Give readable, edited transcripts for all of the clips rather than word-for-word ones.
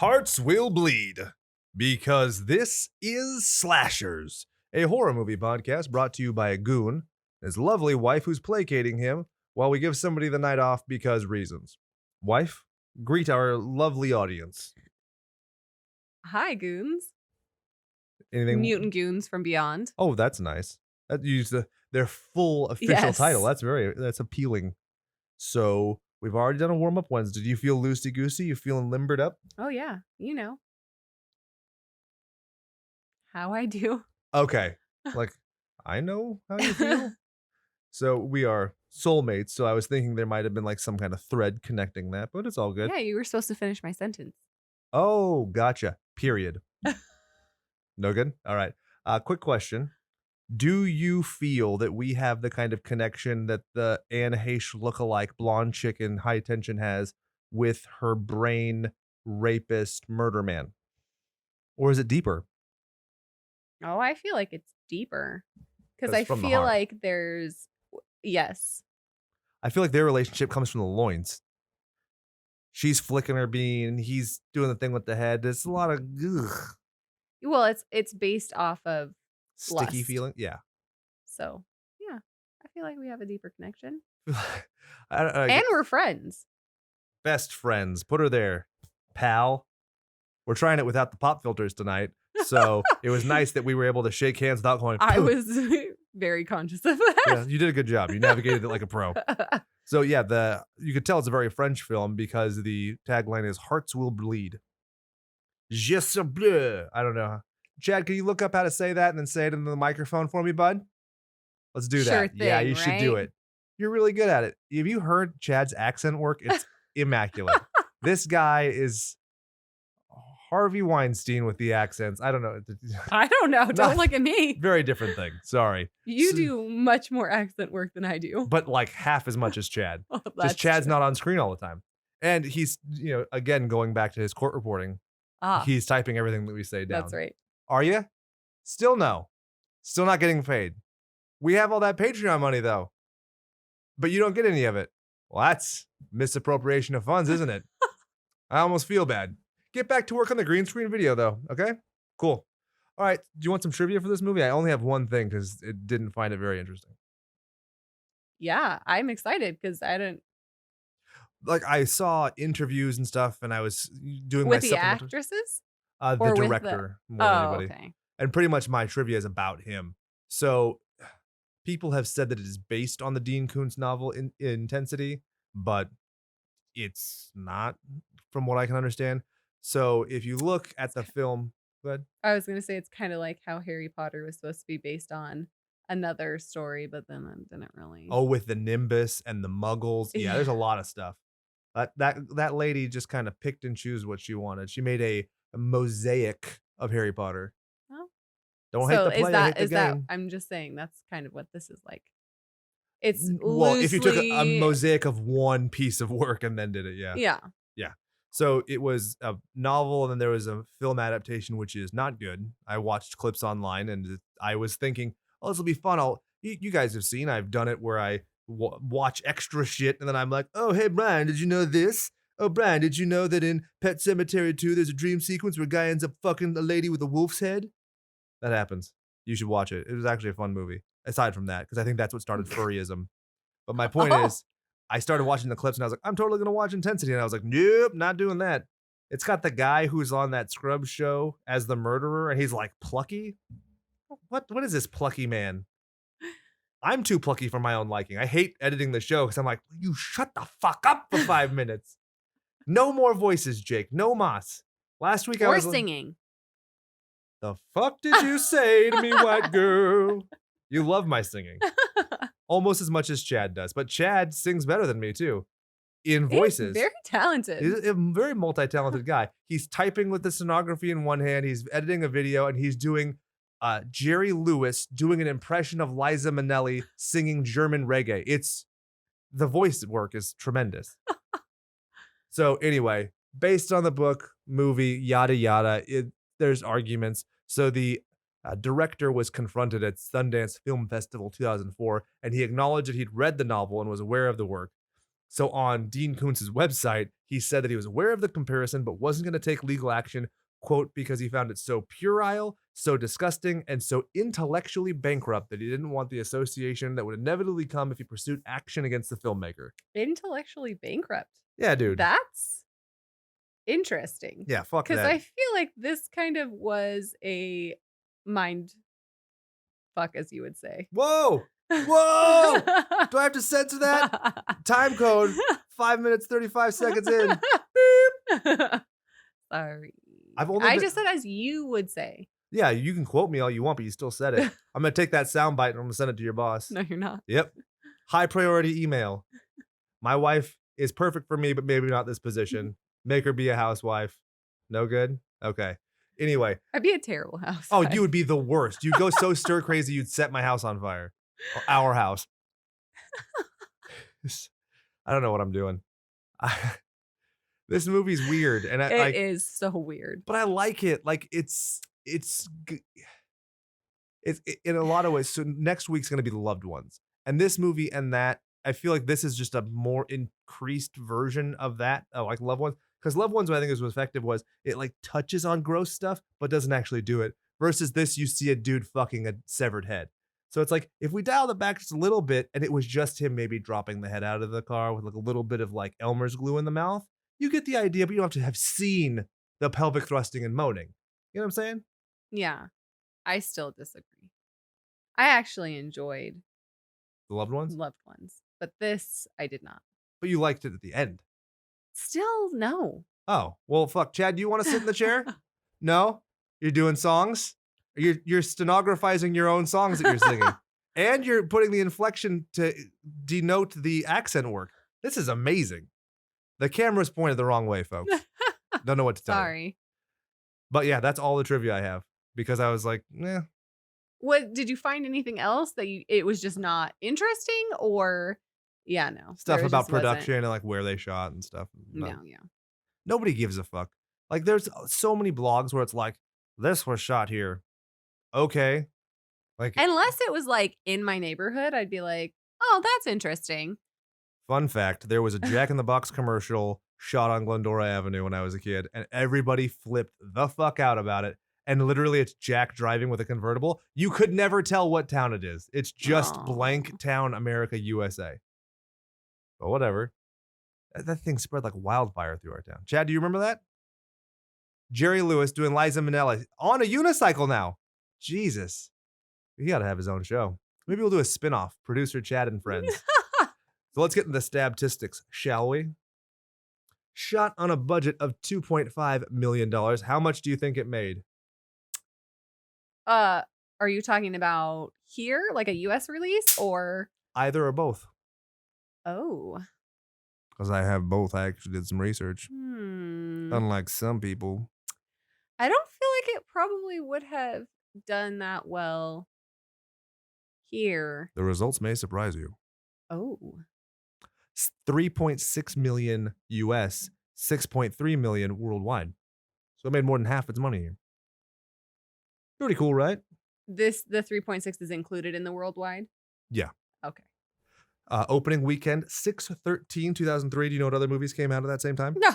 Hearts will bleed because this is Slashers, a horror movie podcast brought to you by a goon, his lovely wife who's placating him while we give somebody the night off because reasons. Wife, greet our lovely audience. Hi, goons. Anything? Mutant goons from beyond. Oh, that's nice. That used their full official title. That's appealing. So we've already done a warm-up Wednesday. Do you feel loosey-goosey? You feeling limbered up? Oh, yeah. You know. How I do. Okay. Like, I know how you feel. So we are soulmates. So I was thinking there might have been like some kind of thread connecting that, but it's all good. Yeah, you were supposed to finish my sentence. Oh, gotcha. Period. No good? All right. Quick question. Do you feel that we have the kind of connection that the Anne Heche lookalike blonde chick in High Tension has with her brain rapist murder man? Or is it deeper? Oh, I feel like it's deeper. Because I from the feel heart. like there's... Yes. I feel like their relationship comes from the loins. She's flicking her bean. He's doing the thing with the head. There's a lot of ugh, Well, it's based off of sticky lust. feeling. Yeah. So, yeah. I feel like we have a deeper connection. I And we're friends. Best friends. Put her there. Pal. We're trying it without the pop filters tonight. So it was nice that we were able to shake hands without going. I was very conscious of that. Yeah, you did a good job. You navigated it like a pro. So yeah, you could tell it's a very French film because the tagline is "Hearts will bleed." Je suis bleu. I don't know. Chad, can you look up how to say that and then say it into the microphone for me, bud? Let's do that. Sure Yeah, thing, you should do right? it. You're really good at it. Have you heard Chad's accent work? It's immaculate. This guy is Harvey Weinstein with the accents. I don't know. I don't know. Don't look at me. Very different thing. Sorry. You do much more accent work than I do. But like half as much as Chad. Oh, Because that's Chad's true. not on screen all the time. And he's, again, going back to his court reporting, he's typing everything that we say down. That's right. Are you? Still no. Still not getting paid. We have all that Patreon money, though. But you don't get any of it. Well, that's misappropriation of funds, isn't it? I almost feel bad. Get back to work on the green screen video, though. Okay? Cool. All right. Do you want some trivia for this movie? I only have one thing because it didn't find it very interesting. Yeah, I'm excited because I don't... Like, I saw interviews and stuff, and I was doing With my the supplemental... actresses? The Or with the- director, more than Oh, anybody. okay. And pretty much my trivia is about him. So people have said that it is based on the Dean Koontz novel in Intensity, but it's not, from what I can understand. So if you look at the film, go ahead. I was going to say it's kind of like how Harry Potter was supposed to be based on another story, but then it didn't really. Oh, with the Nimbus and the Muggles. Yeah, there's a lot of stuff. That lady just kind of picked and chose what she wanted. She made a mosaic of Harry Potter. Oh. Don't hate the player, hate the game. I'm just saying that's kind of what this is like. It's well, loosely... if you took a mosaic of one piece of work and then did it, yeah. Yeah. So it was a novel, and then there was a film adaptation, which is not good. I watched clips online, and I was thinking, oh, this will be fun. You guys have seen, I've done it where I watch extra shit, and then I'm like, oh, hey, Brian, did you know this? Oh, Brian, did you know that in Pet Sematary 2, there's a dream sequence where a guy ends up fucking a lady with a wolf's head? That happens. You should watch it. It was actually a fun movie, aside from that, because I think that's what started furryism. But my point is, I started watching the clips and I was like, I'm totally going to watch Intensity. And I was like, nope, not doing that. It's got the guy who's on that Scrubs show as the murderer, and he's like plucky. What is this plucky man? I'm too plucky for my own liking. I hate editing the show because I'm like, you shut the fuck up for 5 minutes. No more voices, Jake. No mas. Last week I was singing. The fuck did you say to me, white girl? You love my singing. Almost as much as Chad does. But Chad sings better than me, too. In voices. He's very talented. He's a very multi-talented guy. He's typing with the stenography in one hand. He's editing a video, and he's doing Jerry Lewis doing an impression of Liza Minnelli singing German reggae. The voice work is tremendous. So anyway, based on the book, movie, yada, yada, there's arguments. So the director was confronted at Sundance Film Festival 2004, and he acknowledged that he'd read the novel and was aware of the work. So on Dean Koontz's website, he said that he was aware of the comparison, but wasn't going to take legal action, quote, because he found it so puerile, so disgusting, and so intellectually bankrupt that he didn't want the association that would inevitably come if he pursued action against the filmmaker. Intellectually bankrupt. Yeah, dude. That's interesting. Yeah, fuck that. Because I feel like this kind of was a mind fuck, as you would say. Whoa! Whoa! Do I have to censor that? Time code, 5 minutes, 35 seconds in. Beep. Sorry. I just said as you would say. Yeah, you can quote me all you want, but you still said it. I'm going to take that soundbite and I'm going to send it to your boss. No, you're not. Yep. High priority email. My wife is perfect for me, but maybe not this position. Make her be a housewife. No good? Okay. Anyway. I'd be a terrible housewife. Oh, you would be the worst. You'd go so stir crazy, you'd set my house on fire. Or our house. I don't know what I'm doing. This movie's weird. And it is so weird. But I like it. Like it's in a lot of ways. So next week's going to be The Loved Ones. And this movie and that, I feel like this is just a more increased version of that. Like Loved Ones. Because Loved Ones, what I think was effective was it like touches on gross stuff, but doesn't actually do it. Versus this, you see a dude fucking a severed head. So it's like, if we dialed it back just a little bit and it was just him maybe dropping the head out of the car with like a little bit of like Elmer's glue in the mouth, you get the idea, but you don't have to have seen the pelvic thrusting and moaning. You know what I'm saying? Yeah. I still disagree. I actually enjoyed The Loved Ones? Loved Ones. But this, I did not. But you liked it at the end. Still, no. Oh, well, fuck. Chad, do you want to sit in the chair? No? You're doing songs? You're stenographizing your own songs that you're singing. And you're putting the inflection to denote the accent work. This is amazing. The camera's pointed the wrong way, folks. Don't know what to tell you. Sorry. But yeah, that's all the trivia I have. Because I was like, What did you find anything else that it was just not interesting, or yeah, no. Stuff about production and like where they shot and stuff. No, yeah. Nobody gives a fuck. Like there's so many blogs where it's like, this was shot here. Okay. Like unless it was like in my neighborhood, I'd be like, oh, that's interesting. Fun fact, there was a Jack in the Box commercial shot on Glendora Avenue when I was a kid, and everybody flipped the fuck out about it. And literally it's Jack driving with a convertible. You could never tell what town it is. It's just blank town, America, USA. But whatever. That thing spread like wildfire through our town. Chad, do you remember that? Jerry Lewis doing Liza Minnelli on a unicycle now. Jesus. He got to have his own show. Maybe we'll do a spinoff, Producer Chad and Friends. So let's get into the stabtistics, shall we? Shot on a budget of $2.5 million. How much do you think it made? Are you talking about here, like a US release, or either or both? Oh. Because I have both. I actually did some research. Unlike some people. I don't feel like it probably would have done that well here. The results may surprise you. Oh. 3.6 million US, 6.3 million worldwide. So it made more than half its money here. Pretty cool, right? The 3.6 is included in the worldwide? Yeah. Okay. Opening weekend, 6/13/2003. Do you know what other movies came out at that same time? No.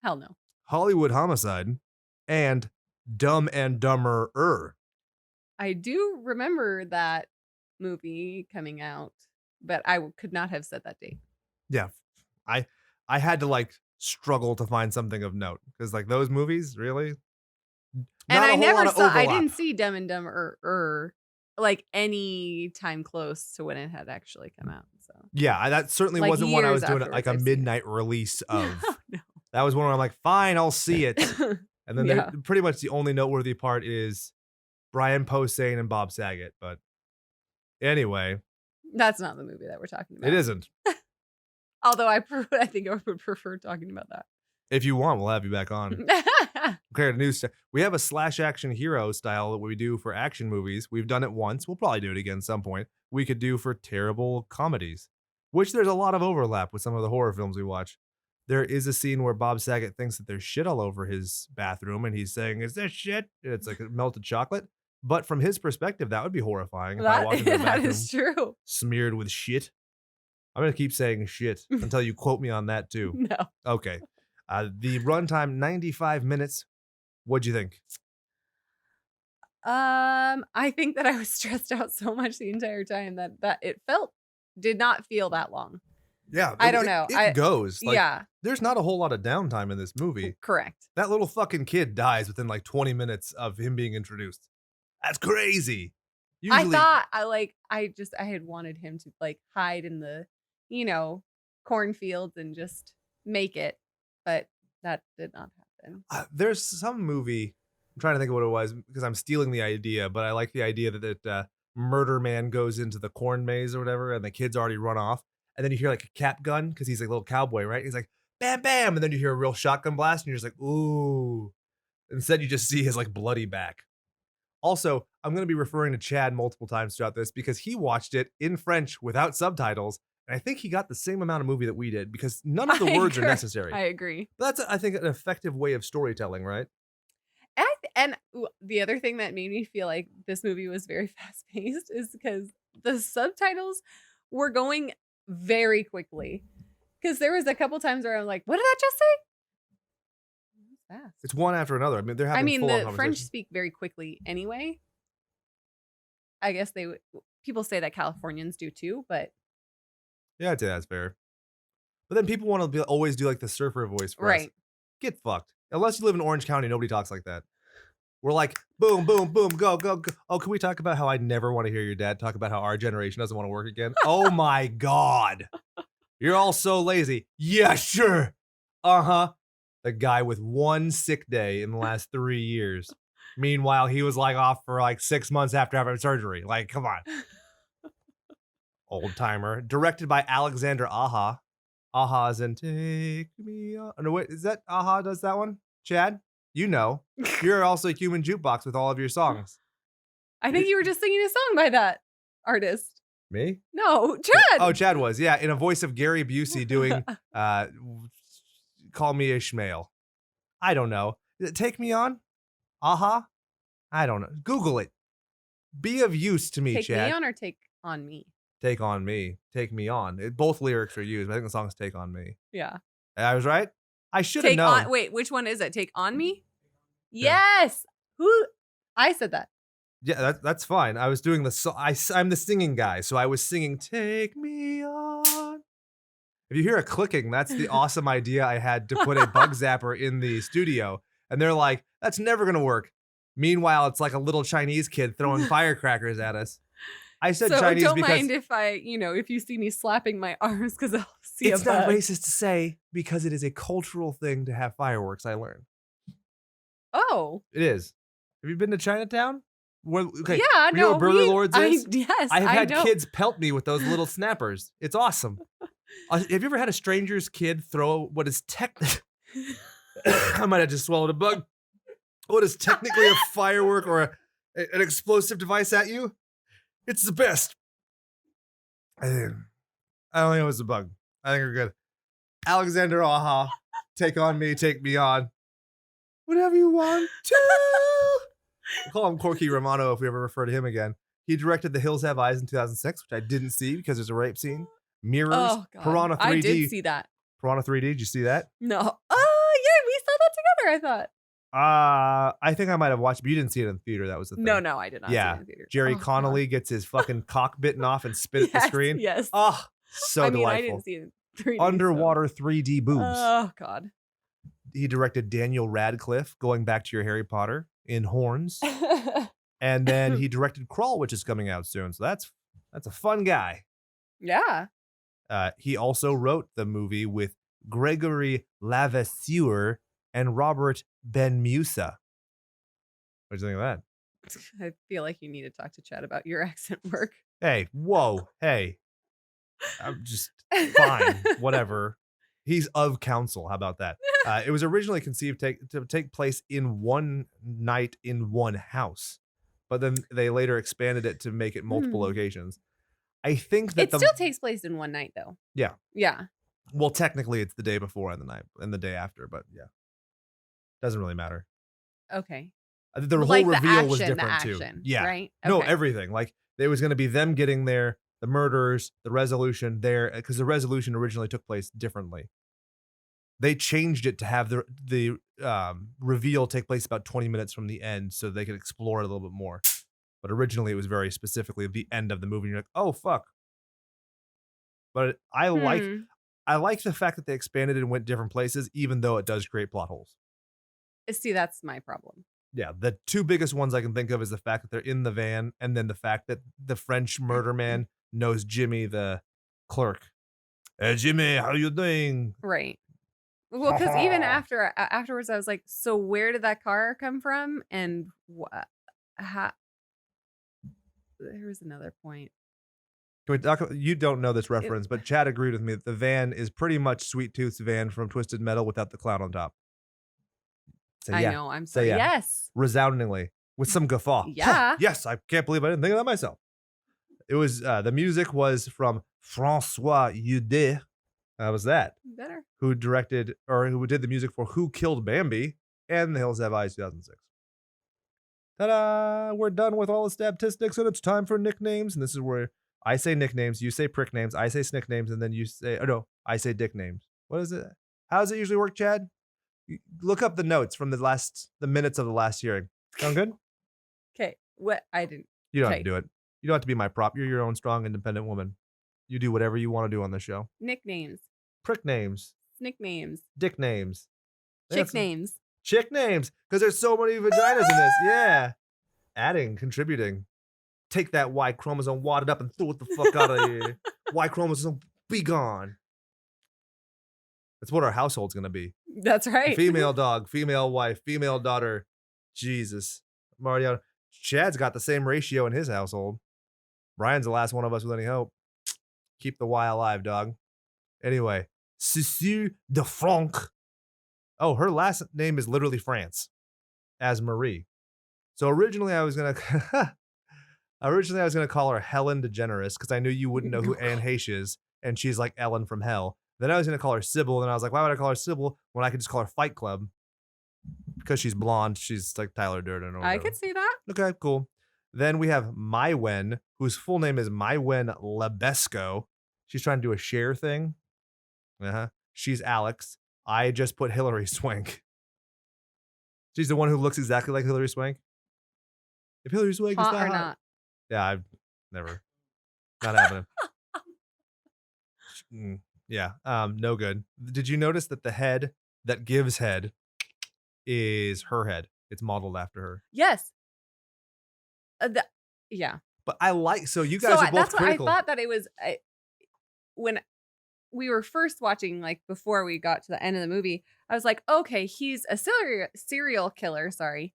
Hell no. Hollywood Homicide and Dumb and Dumber. I do remember that movie coming out, but I could not have said that date. Yeah. I had to like struggle to find something of note because like those movies really. And I didn't see Dumb and Dumber like any time close to when it had actually come out. So yeah, that certainly like wasn't one I was doing like a midnight release of. No. That was one where I'm like, fine, I'll see it. And then pretty much the only noteworthy part is Brian Posehn and Bob Saget. But anyway, that's not the movie that we're talking about. It isn't. Although I think I would prefer talking about that. If you want, we'll have you back on. Okay, news. We have a slash action hero style that we do for action movies. We've done it once. We'll probably do it again at some point. We could do for terrible comedies, which there's a lot of overlap with some of the horror films we watch. There is a scene where Bob Saget thinks that there's shit all over his bathroom and he's saying, "Is this shit?" It's like melted chocolate. But from his perspective, that would be horrifying. If I walked into the bathroom that is true. Smeared with shit. I'm going to keep saying shit until you quote me on that too. No. Okay. The runtime, 95 minutes. What'd you think? I think that I was stressed out so much the entire time that it did not feel that long. Yeah. I don't know. It goes. Like, yeah. There's not a whole lot of downtime in this movie. Correct. That little fucking kid dies within like 20 minutes of him being introduced. That's crazy. Usually, I thought I had wanted him to like hide in the, cornfields and just make it, but that did not happen. There's some movie, I'm trying to think of what it was because I'm stealing the idea, but I like the idea that murder man goes into the corn maze or whatever and the kids already run off. And then you hear like a cap gun because he's like a little cowboy, right? He's like, bam, bam. And then you hear a real shotgun blast and you're just like, ooh. Instead, you just see his like bloody back. Also, I'm going to be referring to Chad multiple times throughout this because he watched it in French without subtitles. And I think he got the same amount of movie that we did because none of the words are necessary. I agree. But that's, I think, an effective way of storytelling, right? And the other thing that made me feel like this movie was very fast-paced is because the subtitles were going very quickly. Because there was a couple times where I'm like, what did that just say? Fast. It's one after another. I mean, they're having full-on the French speak very quickly anyway. I guess people say that Californians do too, but yeah, I'd say that's fair. But then people want to always do like the surfer voice for us. Get fucked. Unless you live in Orange County, nobody talks like that. We're like, boom, boom, boom, go, go, go. Oh, can we talk about how I never want to hear your dad talk about how our generation doesn't want to work again? Oh my God. You're all so lazy. Yeah, sure. Uh-huh. The guy with one sick day in the last 3 years. Meanwhile, he was like off for like 6 months after having surgery. Like, come on. Old timer. Directed by Alexandre Aja. Aja's in Take Me On. No, wait, is that Aja does that one? Chad? You know. You're also a human jukebox with all of your songs. I think you were just singing a song by that artist. Me? No, Chad. Oh, Chad was. Yeah, in a voice of Gary Busey doing Call Me Ishmael. I don't know. Take Me On? Aja? I don't know. Google it. Be of use to me, Chad. Chad. Take Me On or Take On Me? Take On Me. Take Me On. Both lyrics are used, but I think the song's Take On Me. Yeah. I was right? I should have known. Wait, which one is it? Take On Me? Yeah. Yes. Who? I said that. Yeah, that's fine. I was doing I'm the singing guy, so I was singing Take Me On. If you hear a clicking, that's the awesome idea I had to put a bug zapper in the studio. And they're like, that's never going to work. Meanwhile, it's like a little Chinese kid throwing firecrackers at us. I said Chinese don't because... mind if if you see me slapping my arms because I'll see it's not racist to say because it is a cultural thing to have fireworks, I learned. Oh. It is. Have you been to Chinatown? Okay. Yeah, no. You know what Burger Lords is? Yes, I have had kids pelt me with those little snappers. It's awesome. Have you ever had a stranger's kid throw what is I might have just swallowed a bug. What is technically a firework or an explosive device at you? It's the best. I don't think it was a bug. I think we're good. Alexandre Aja, Take On Me, Take Me On. Whatever you want to. We'll call him Corky Romano if we ever refer to him again. He directed The Hills Have Eyes in 2006, which I didn't see because there's a rape scene. Mirrors, Piranha 3D. I did see that. Piranha 3D, did you see that? No. Oh, yeah, we saw that together, I thought. I think I might have watched, but you didn't see it in the theater. That was the thing. No, I did not see it in the theater. Jerry Connolly gets his fucking cock bitten off and spit at the screen. Yes. Oh, so delightful. I didn't see it in 3D. Underwater 3D boobs. Oh, God. He directed Daniel Radcliffe, going back to your Harry Potter, in Horns. And then he directed Crawl, which is coming out soon. So that's a fun guy. Yeah. He also wrote the movie with Gregory Lavasseur and Robert Ben-Musa. What do you think of that? I feel like you need to talk to Chad about your accent work. Hey, whoa, hey. I'm just fine, whatever. He's of counsel. How about that? It was originally conceived to take place in one night in one house, but then they later expanded it to make it multiple locations. I think that it still takes place in one night, though. Yeah. Yeah. Well, technically, it's the day before and the night and the day after, but yeah, doesn't really matter. Okay. The whole reveal was different too. Yeah. Right. Okay. No, everything. Like it was going to be them getting there, the murders, the resolution there, because the resolution originally took place differently. They changed it to have the reveal take place about 20 minutes from the end so they could explore it a little bit more. But originally it was very specifically the end of the movie. And you're like, oh, fuck. But I like the fact that they expanded and went different places, even though it does create plot holes. See, that's my problem. Yeah, the two biggest ones I can think of is the fact that they're in the van, and then the fact that the French murder man knows Jimmy, the clerk. Hey, Jimmy, how you doing? Right. Well, because even afterwards, I was like, so where did that car come from? And there was another point. Can we talk? You don't know this reference, but Chad agreed with me that the van is pretty much Sweet Tooth's van from Twisted Metal without the clown on top. I know. I'm sorry. Yes. Resoundingly, with some guffaw. Yeah. Yes, I can't believe I didn't think of that myself. It was the music was from François Udet. That was that. Better. Who directed or who did the music for Who Killed Bambi and The Hills Have Eyes 2006. Ta-da! We're done with all the statistics and it's time for nicknames. And this is where I say nicknames, you say prick names, I say snick names, and then you say, oh no, I say dick names. What is it? How does it usually work, Chad? Look up the notes from the minutes of the last hearing. Sound good? Okay. What? I didn't. You don't have to do it. You don't have to be my prop. You're your own strong, independent woman. You do whatever you want to do on the show. Nicknames. Prick names. Snick names. Dick names. Chick names. Chick names. Because there's so many vaginas in this. Yeah. Adding, contributing. Take that Y chromosome, wad it up, and throw it the fuck out of here. Y chromosome, be gone. That's what our household's going to be. That's right. Female dog, female wife, female daughter. Jesus. Mario. Chad's got the same ratio in his household. Brian's the last one of us with any hope. Keep the Y alive, dog. Anyway, Cécile de France. Oh, her last name is literally France, as Marie. So originally I was gonna call her Helen DeGeneres because I knew you wouldn't know who Anne Heche is, and she's like Ellen from Hell. Then I was gonna call her Sybil, and I was like, why would I call her Sybil when I could just call her Fight Club? Because she's blonde, she's like Tyler Durden. Or I could see that. Okay, cool. Then we have Maïwenn, whose full name is Maïwenn Lebesco. She's trying to do a share thing. She's Alex. I just put Hilary Swank. She's the one who looks exactly like Hilary Swank. If Hilary Swank is hot or not. Yeah, I've never. Not happening. Yeah, no good. Did you notice that the head that gives head is her head? It's modeled after her. Yes. Yeah. But I like, so you guys are both that's critical. What I thought that it was, when we were first watching, like before we got to the end of the movie, I was like, okay, he's a serial killer, sorry.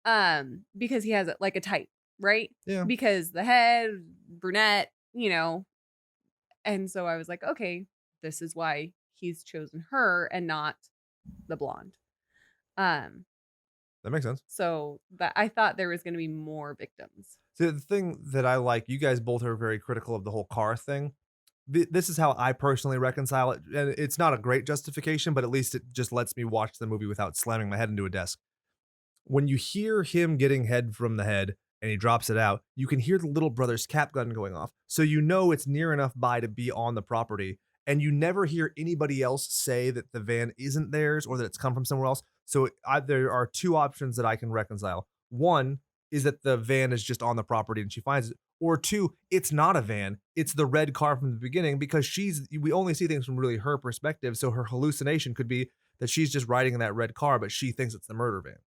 Because he has like a type, right? Yeah. Because the head, brunette, you know. And so I was like, okay, this is why he's chosen her and not the blonde. That makes sense. So that I thought there was going to be more victims. So the thing that I like, you guys both are very critical of the whole car thing. This is how I personally reconcile it. And it's not a great justification, but at least it just lets me watch the movie without slamming my head into a desk. When you hear him getting head from the head and he drops it out, you can hear the little brother's cap gun going off. So you know it's near enough by to be on the property. And you never hear anybody else say that the van isn't theirs or that it's come from somewhere else. So there are two options that I can reconcile. One is that the van is just on the property and she finds it. Or two, it's not a van. It's the red car from the beginning because we only see things from really her perspective. So her hallucination could be that she's just riding in that red car, but she thinks it's the murder van.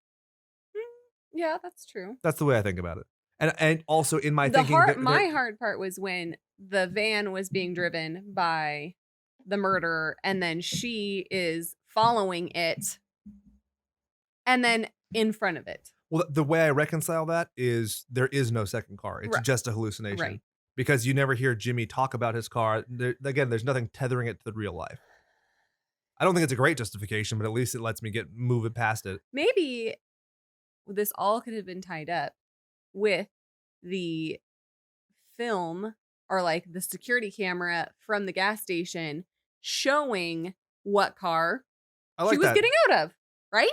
Yeah, that's true. That's the way I think about it. And also in my thinking. My hard part was when the van was being driven by the murderer and then she is following it and then in front of it. Well, the way I reconcile that is there is no second car. It's just a hallucination. Right. Because you never hear Jimmy talk about his car. Again, there's nothing tethering it to the real life. I don't think it's a great justification, but at least it lets me move it past it. Maybe this all could have been tied up with the film or like the security camera from the gas station showing what car I like she was that. getting out of, right?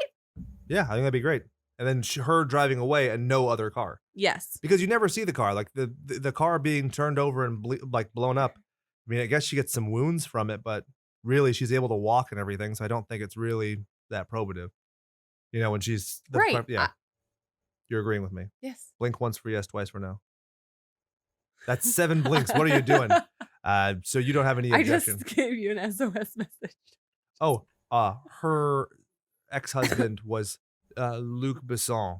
Yeah, I think that'd be great. and then her driving away and no other car. Yes. Because you never see the car, like the car being turned over and like blown up. I mean, I guess she gets some wounds from it, but really she's able to walk and everything, so I don't think it's really that probative. You know, when she's Right. yeah, you're agreeing with me. Yes. Blink once for yes, twice for no. That's 7 blinks. What are you doing? So you don't have any I objection. just gave you an SOS message. Oh, her ex-husband was Luc Besson.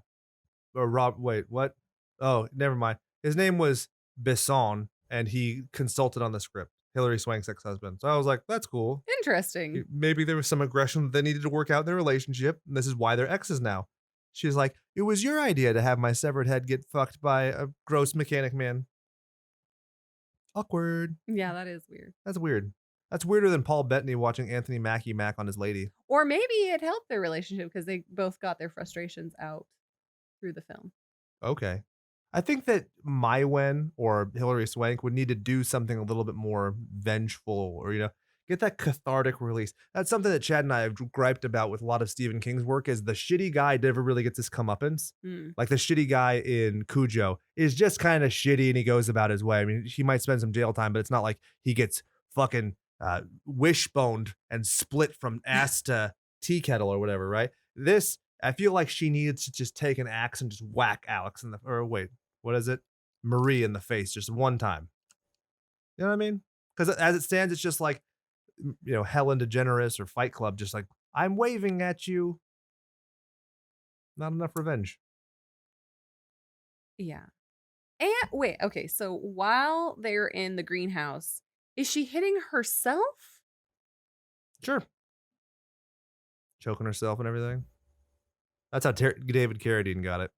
Or wait, what? Oh, never mind. His name was Besson, and he consulted on the script. Hilary Swank's ex-husband. So I was like, that's cool. Interesting. Maybe there was some aggression that they needed to work out in their relationship, and this is why they're exes now. She's like, it was your idea to have my severed head get fucked by a gross mechanic man. Awkward. Yeah, that is weird. That's weird. That's weirder than Paul Bettany watching Anthony Mackie mac on his lady. Or maybe it helped their relationship because they both got their frustrations out through the film. Okay. I think that Maïwenn or Hilary Swank would need to do something a little bit more vengeful or, get that cathartic release. That's something that Chad and I have griped about with a lot of Stephen King's work is the shitty guy never really gets his comeuppance. Like the shitty guy in Cujo is just kind of shitty and he goes about his way. I mean, he might spend some jail time, but it's not like he gets fucking wishboned and split from ass to tea kettle or whatever, right? This, I feel like she needs to just take an axe and just whack Alex in the, or wait, what is it? Marie in the face just one time. You know what I mean? Because as it stands, it's just like, Helen DeGeneres or Fight Club, just like, I'm waving at you. Not enough revenge. Yeah. And wait, okay, so while they're in the greenhouse, is she hitting herself? Sure. Choking herself and everything. That's how David Carradine got it.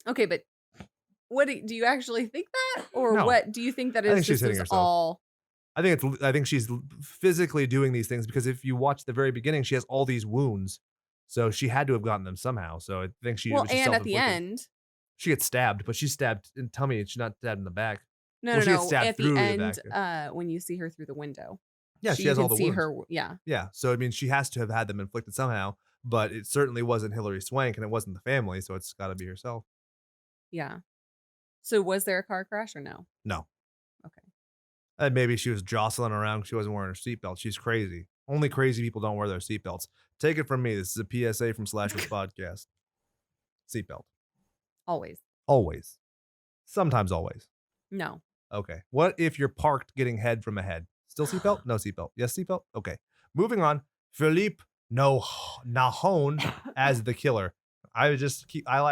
Okay, but what do you actually think that? Or No. what do you think that I think is she's just hitting was herself. all? I think she's physically doing these things because if you watch the very beginning, she has all these wounds. So she had to have gotten them somehow. So I think Well, it was just and at the self-inflicted. end, She gets stabbed, but she's stabbed in tummy. She's not stabbed in the back. no, She gets no, stabbed at through the the back. end, when you see her through the window. Yeah, she has all the see wounds. her, yeah. Yeah, so I mean, she has to have had them inflicted somehow, but it certainly wasn't Hilary Swank, and it wasn't the family, so it's got to be herself. Yeah. So was there a car crash or no? No. Okay. And maybe she was jostling around because she wasn't wearing her seatbelt. She's crazy. Only crazy people don't wear their seatbelts. Take it from me. This is a PSA from Slashers Podcast. Seatbelt. Always. Always. Sometimes always. No. Okay. What if you're parked getting head from a head? Still seatbelt? No seatbelt. Yes, seatbelt? Okay. Moving on. Philippe Nahon as the killer. I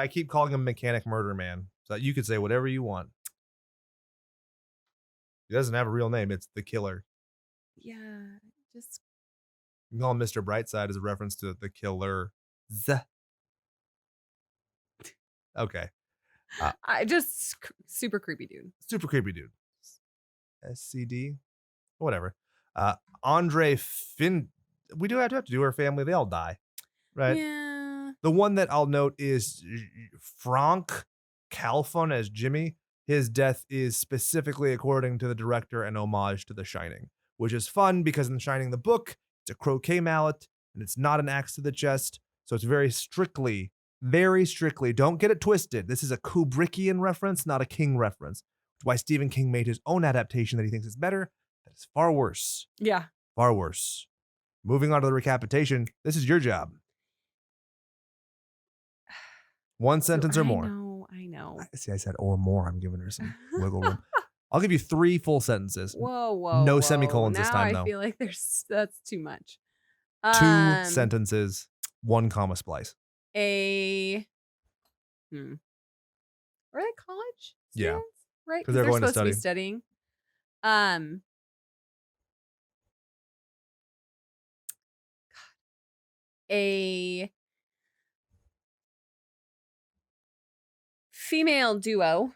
keep calling him Mechanic Murder Man. So you could say whatever you want. He doesn't have a real name. It's the killer. Yeah. Just. You can call him Mr. Brightside as a reference to the killer. Okay. I just super creepy dude. Super creepy dude. SCD? Whatever. Andre Finn. We do have to do her family. They all die. Right? Yeah. The one that I'll note is Franck Calfon as Jimmy. His death is specifically according to the director an homage to The Shining, which is fun because in The Shining, the book, it's a croquet mallet and it's not an axe to the chest. So it's very strictly, don't get it twisted. This is a Kubrickian reference, not a King reference. That's why Stephen King made his own adaptation that he thinks is better. That is far worse. Yeah. Far worse. Moving on to the recapitation. This is your job. One sentence or more. I know. See, I said or more. I'm giving her some wiggle room. I'll give you 3 full sentences. Whoa. No semicolons this time, though. I feel like that's too much. 2 sentences, 1 comma splice. Are they college students? Yeah. Right? Because they're going supposed to be studying. A female duo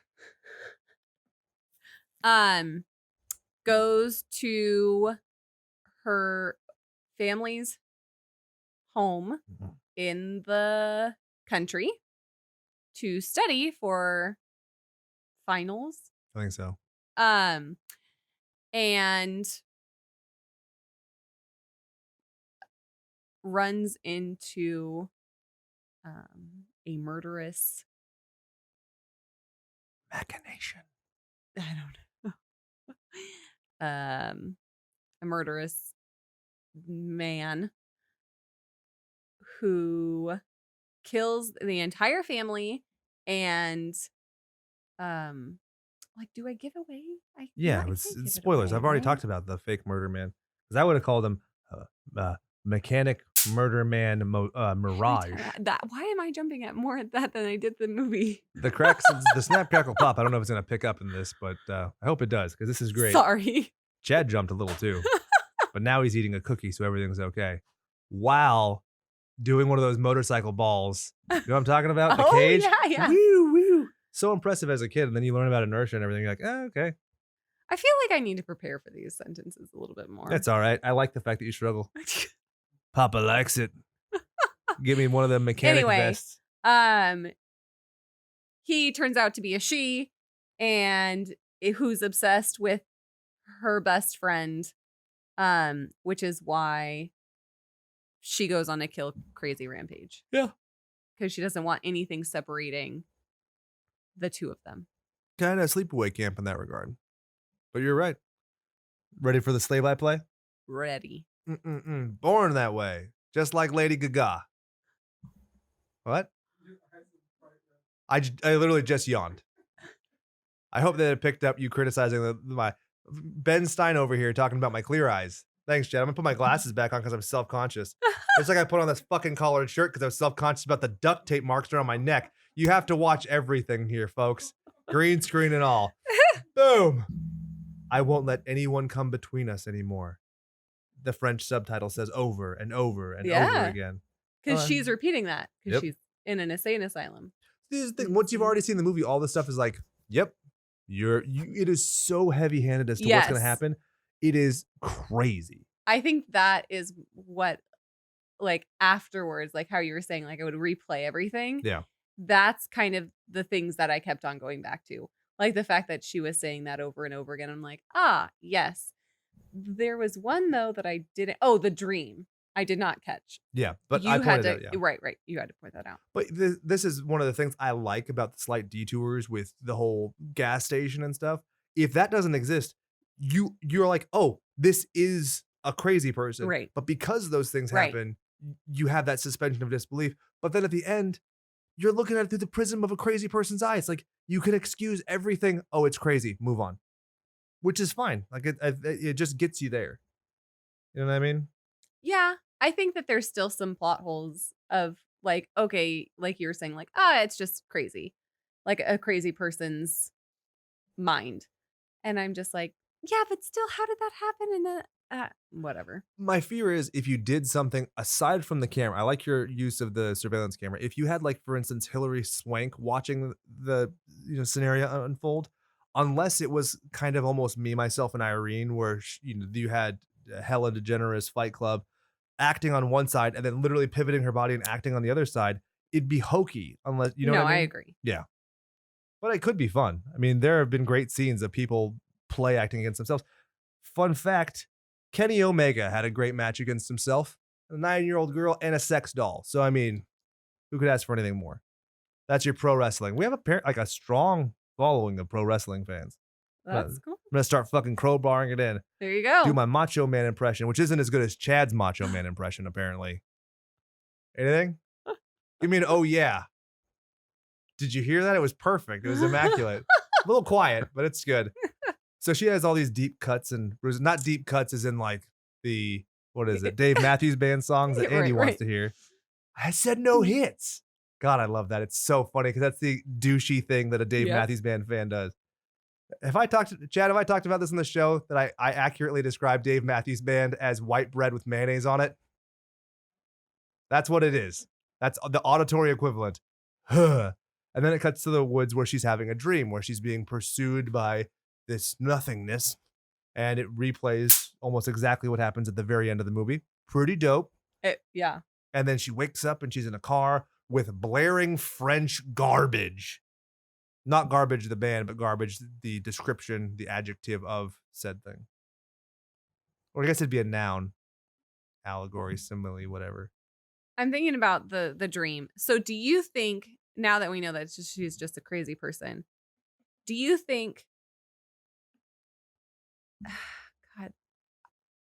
goes to her family's home in the country to study for finals. I think so. And runs into a murderous Machination. I don't know. A murderous man who kills the entire family and like, do I give away? Yeah, I it's can't give it spoilers. away, I've already right? talked about the fake murder man because I would have called him mechanic murder man mirage. Why am I jumping at more at that than I did the movie? The snap crackle pop. I don't know if it's gonna pick up in this, but I hope it does because this is great. Sorry. Chad jumped a little too, but now he's eating a cookie, so everything's okay. While doing one of those motorcycle balls, you know what I'm talking about? The cage. Yeah. Woo woo. So impressive as a kid, and then you learn about inertia and everything. You're like, oh, okay, I feel like I need to prepare for these sentences a little bit more. that's all right. I like the fact that you struggle. Papa likes it. Give me one of the mechanic vests. He turns out to be a she, and who's obsessed with her best friend, which is why she goes on a kill crazy rampage. Yeah. Because she doesn't want anything separating the two of them. Kind of sleepaway camp in that regard. But you're right. Ready for the slave I play? Ready. Born that way. Just like Lady Gaga. What? I literally just yawned. I hope that it picked up you criticizing my Ben Stein over here talking about my clear eyes. Thanks, Jed. I'm gonna put my glasses back on because I'm self-conscious. It's like I put on this fucking collared shirt because I was self-conscious about the duct tape marks around my neck. You have to watch everything here, folks. Green screen and all. Boom. I won't let anyone come between us anymore. The French subtitle says over and over and over again. Because she's repeating that. Because Yep. she's in an insane asylum. This is the thing. Once you've already seen the movie, all this stuff is like, yep, it is so heavy-handed as to what's going to happen. It is crazy. I think that is what, like, afterwards, like how you were saying, like I would replay everything. Yeah. That's kind of the things that I kept on going back to. Like the fact that she was saying that over and over again. I'm like, yes. There was one, though, that I didn't. Oh, the dream. I did not catch. Yeah, but you I had pointed to. out, yeah. Right. You had to point that out. But this is one of the things I like about the slight detours with the whole gas station and stuff. If that doesn't exist, you're like, oh, this is a crazy person. Right. But because those things happen, you have that suspension of disbelief. But then at the end, you're looking at it through the prism of a crazy person's eyes. Like, you can excuse everything. Oh, it's crazy. Move on. Which is fine. Like, it just gets you there. You know what I mean? Yeah. I think that there's still some plot holes of like, okay, like you were saying, like, it's just crazy. Like a crazy person's mind. And I'm just like, yeah, but still, how did that happen in the whatever? My fear is if you did something aside from the camera, I like your use of the surveillance camera. If you had, like, for instance, Hilary Swank watching the scenario unfold, unless it was kind of almost Me, Myself, and Irene, where you had Helen DeGeneres Fight Club acting on one side and then literally pivoting her body and acting on the other side, it'd be hokey unless what I mean? I agree. Yeah. But it could be fun. I mean, there have been great scenes of people play acting against themselves. Fun fact, Kenny Omega had a great match against himself, a 9-year-old girl and a sex doll. So, I mean, who could ask for anything more? That's your pro wrestling. We have a strong following of pro wrestling fans. That's cool. I'm going to start fucking crowbarring it in. There you go. Do my Macho Man impression, which isn't as good as Chad's Macho Man impression, apparently. Anything? You mean, oh yeah. Did you hear that? It was perfect. It was immaculate. A little quiet, but it's good. So she has all these deep cuts and not deep cuts as in like the, what is it, Dave Matthews Band songs that Andy wants to hear. I said no hits. God, I love that. It's so funny because that's the douchey thing that a Dave Matthews Band fan does. Have I talked about this in the show that I accurately described Dave Matthews Band as white bread with mayonnaise on it? That's what it is. That's the auditory equivalent. And then it cuts to the woods where she's having a dream, where she's being pursued by this nothingness. And it replays almost exactly what happens at the very end of the movie. Pretty dope. Yeah. And then she wakes up and she's in a car with blaring French garbage. Not garbage the band, but garbage the description, the adjective of said thing. Or I guess it'd be a noun, allegory, simile, whatever. I'm thinking about the dream. So do you think, now that we know that she's just a crazy person, do you think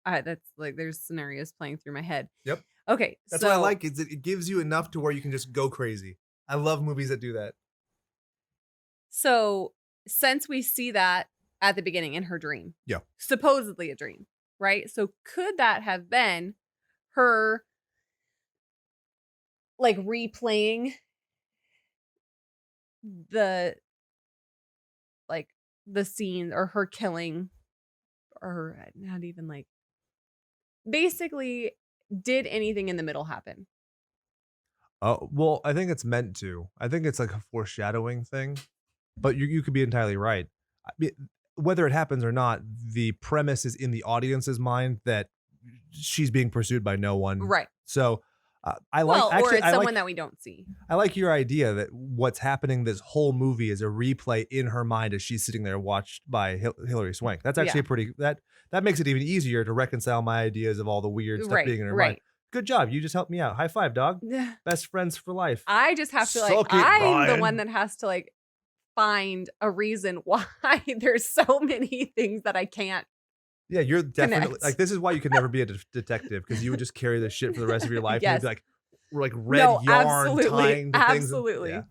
God, that's like there's scenarios playing through my head. Yep. Okay, That's so what I like is it gives you enough to where you can just go crazy. I love movies that do that. so since we see that at the beginning in her dream, Yeah. supposedly a dream, right? So could that have been her like replaying the like the scene, or her killing, or not even like, basically, did anything in the middle happen? Oh, well, I think it's meant to. I think it's like a foreshadowing thing, but you could be entirely right. I mean, whether it happens or not, the premise is in the audience's mind that she's being pursued by no one. Right. So I like Well, or actually it's I someone like that we don't see. I like your idea that what's happening this whole movie is a replay in her mind as she's sitting there watched by Hilary Swank. That's actually Yeah. a pretty that makes it even easier to reconcile my ideas of all the weird stuff Right, being in her mind. right. Good job. You just helped me out. High five, dog. Best friends for life. I just have to like, Suck it, I'm the Ryan. one that has to like find a reason why there's so many things that I can't. Yeah, you're definitely Connect. like this is why you could never be a detective, because you would just carry this shit for the rest of your life. Yes. And you'd be like red No, yarn absolutely, tying to things. absolutely. Yeah.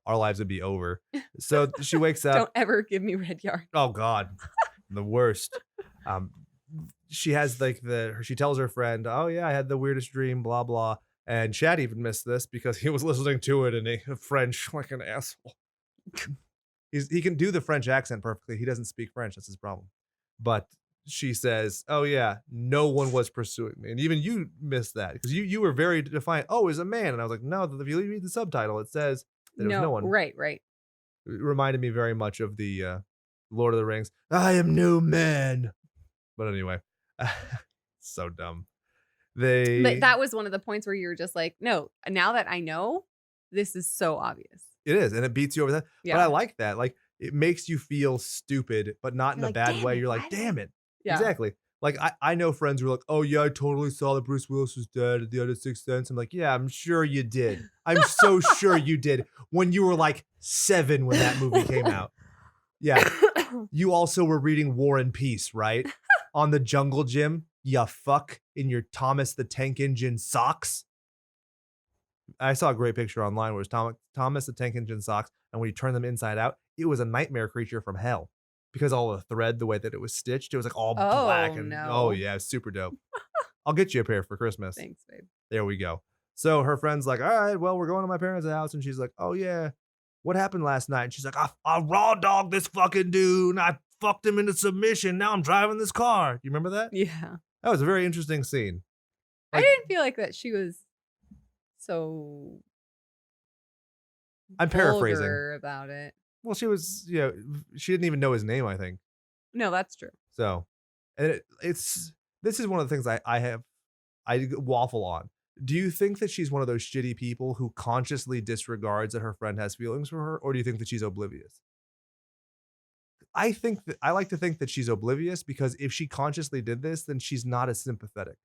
Our lives would be over. So she wakes up. Don't ever give me red yarn. Oh God, the worst. She has like she tells her friend, "Oh yeah, I had the weirdest dream." Blah blah. And Chad even missed this because he was listening to it in French like an asshole. He can do the French accent perfectly. He doesn't speak French. That's his problem. But she says, "Oh yeah, no one was pursuing me," and even you missed that because you were very defiant. Oh, it was a man, and I was like, "No, if you read the subtitle, it says that it was no one." Right. It reminded me very much of the Lord of the Rings. I am no man. But anyway, so dumb. But that was one of the points where you were just like, no, now that I know, this is so obvious. It is, and it beats you over that. Yeah. But I like that. Like, it makes you feel stupid, but not in You're a like, bad "Damn way. it, You're why like, did damn it. Yeah. Exactly. Like, I know friends who are like, oh yeah, I totally saw that Bruce Willis was dead at the end of Sixth Sense. I'm like, yeah, I'm sure you did. I'm so sure you did when you were like 7 when that movie came out. Yeah. You also were reading War and Peace, right? On the Jungle Gym, ya fuck, in your Thomas the Tank Engine socks. I saw a great picture online where it was Thomas the Tank Engine socks, and when you turn them inside out, it was a nightmare creature from hell. Because all the thread, the way that it was stitched, it was like all black. And no. oh yeah, super dope. I'll get you a pair for Christmas. Thanks, babe. There we go. So her friend's like, all right, well, we're going to my parents' house. And she's like, oh yeah, what happened last night? And she's like, I raw dogged this fucking dude and I fucked him into submission. Now I'm driving this car. You remember that? Yeah. That was a very interesting scene. I didn't feel like that she was so I'm paraphrasing vulgar about it. Well, she was, she didn't even know his name, I think. No, that's true. So, and this is one of the things I waffle on. Do you think that she's one of those shitty people who consciously disregards that her friend has feelings for her, or do you think that she's oblivious? I like to think that she's oblivious, because if she consciously did this, then she's not as sympathetic.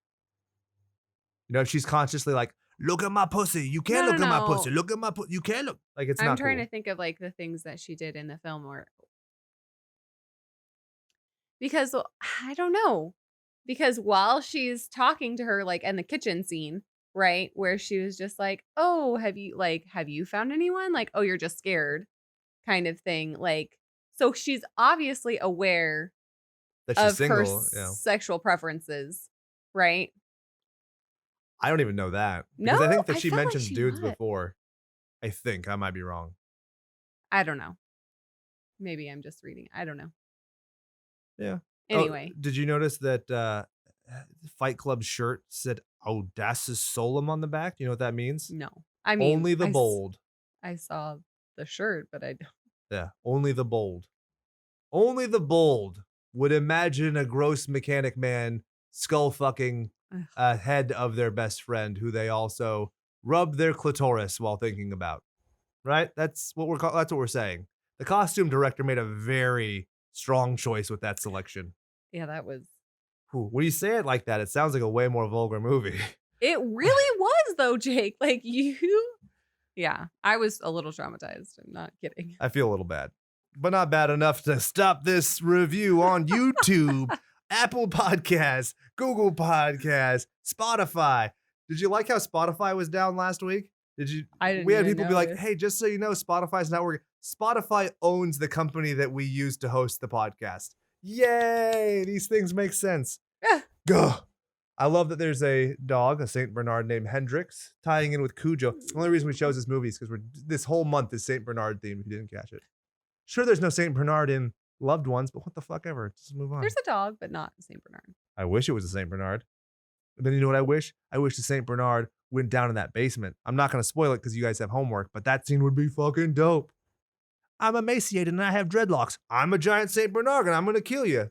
If she's consciously like, look at my pussy, you can't look at my pussy, look at my pussy, you can't look, like, it's not cool. I'm trying to think of like the things that she did in the film, because I don't know, because while she's talking to her, like in the kitchen scene, right, where she was just like, oh, have you found anyone, like, oh, you're just scared kind of thing, like, so she's obviously aware that she's of single, her sexual preferences, right? I don't even know that, because No, I think that I she felt like mentions she dudes would. before. I think I might be wrong. I don't know. Maybe I'm just reading. I don't know. Yeah. Anyway. Did you notice that Fight Club shirt said Audacious Solum on the back? You know what that means? No. I mean, only the bold. I saw the shirt, but I don't. Yeah, only the bold. Only the bold would imagine a gross mechanic man skull fucking head of their best friend, who they also rub their clitoris while thinking about. Right? That's what we're saying. The costume director made a very strong choice with that selection. Yeah, that was. When you say it like that, it sounds like a way more vulgar movie. It really was though, Jake. Like you. Yeah, I was a little traumatized. I'm not kidding. I feel a little bad, but not bad enough to stop this review on YouTube, Apple Podcasts, Google Podcasts, Spotify. Did you like how Spotify was down last week? Did you? I didn't. We had even people be like, notice. "Hey, just so you know, Spotify's not working." Spotify owns the company that we use to host the podcast. Yay! These things make sense. Yeah. Gah. I love that there's a dog, a Saint Bernard named Hendrix, tying in with Cujo. The only reason we chose this movie is because this whole month is Saint Bernard themed. If you didn't catch it, sure, there's no Saint Bernard in Loved Ones, but what the fuck ever. Just move on. There's a dog, but not a Saint Bernard. I wish it was a Saint Bernard. But then you know what I wish? I wish the Saint Bernard went down in that basement. I'm not going to spoil it because you guys have homework, but that scene would be fucking dope. I'm emaciated and I have dreadlocks. I'm a giant Saint Bernard and I'm going to kill you.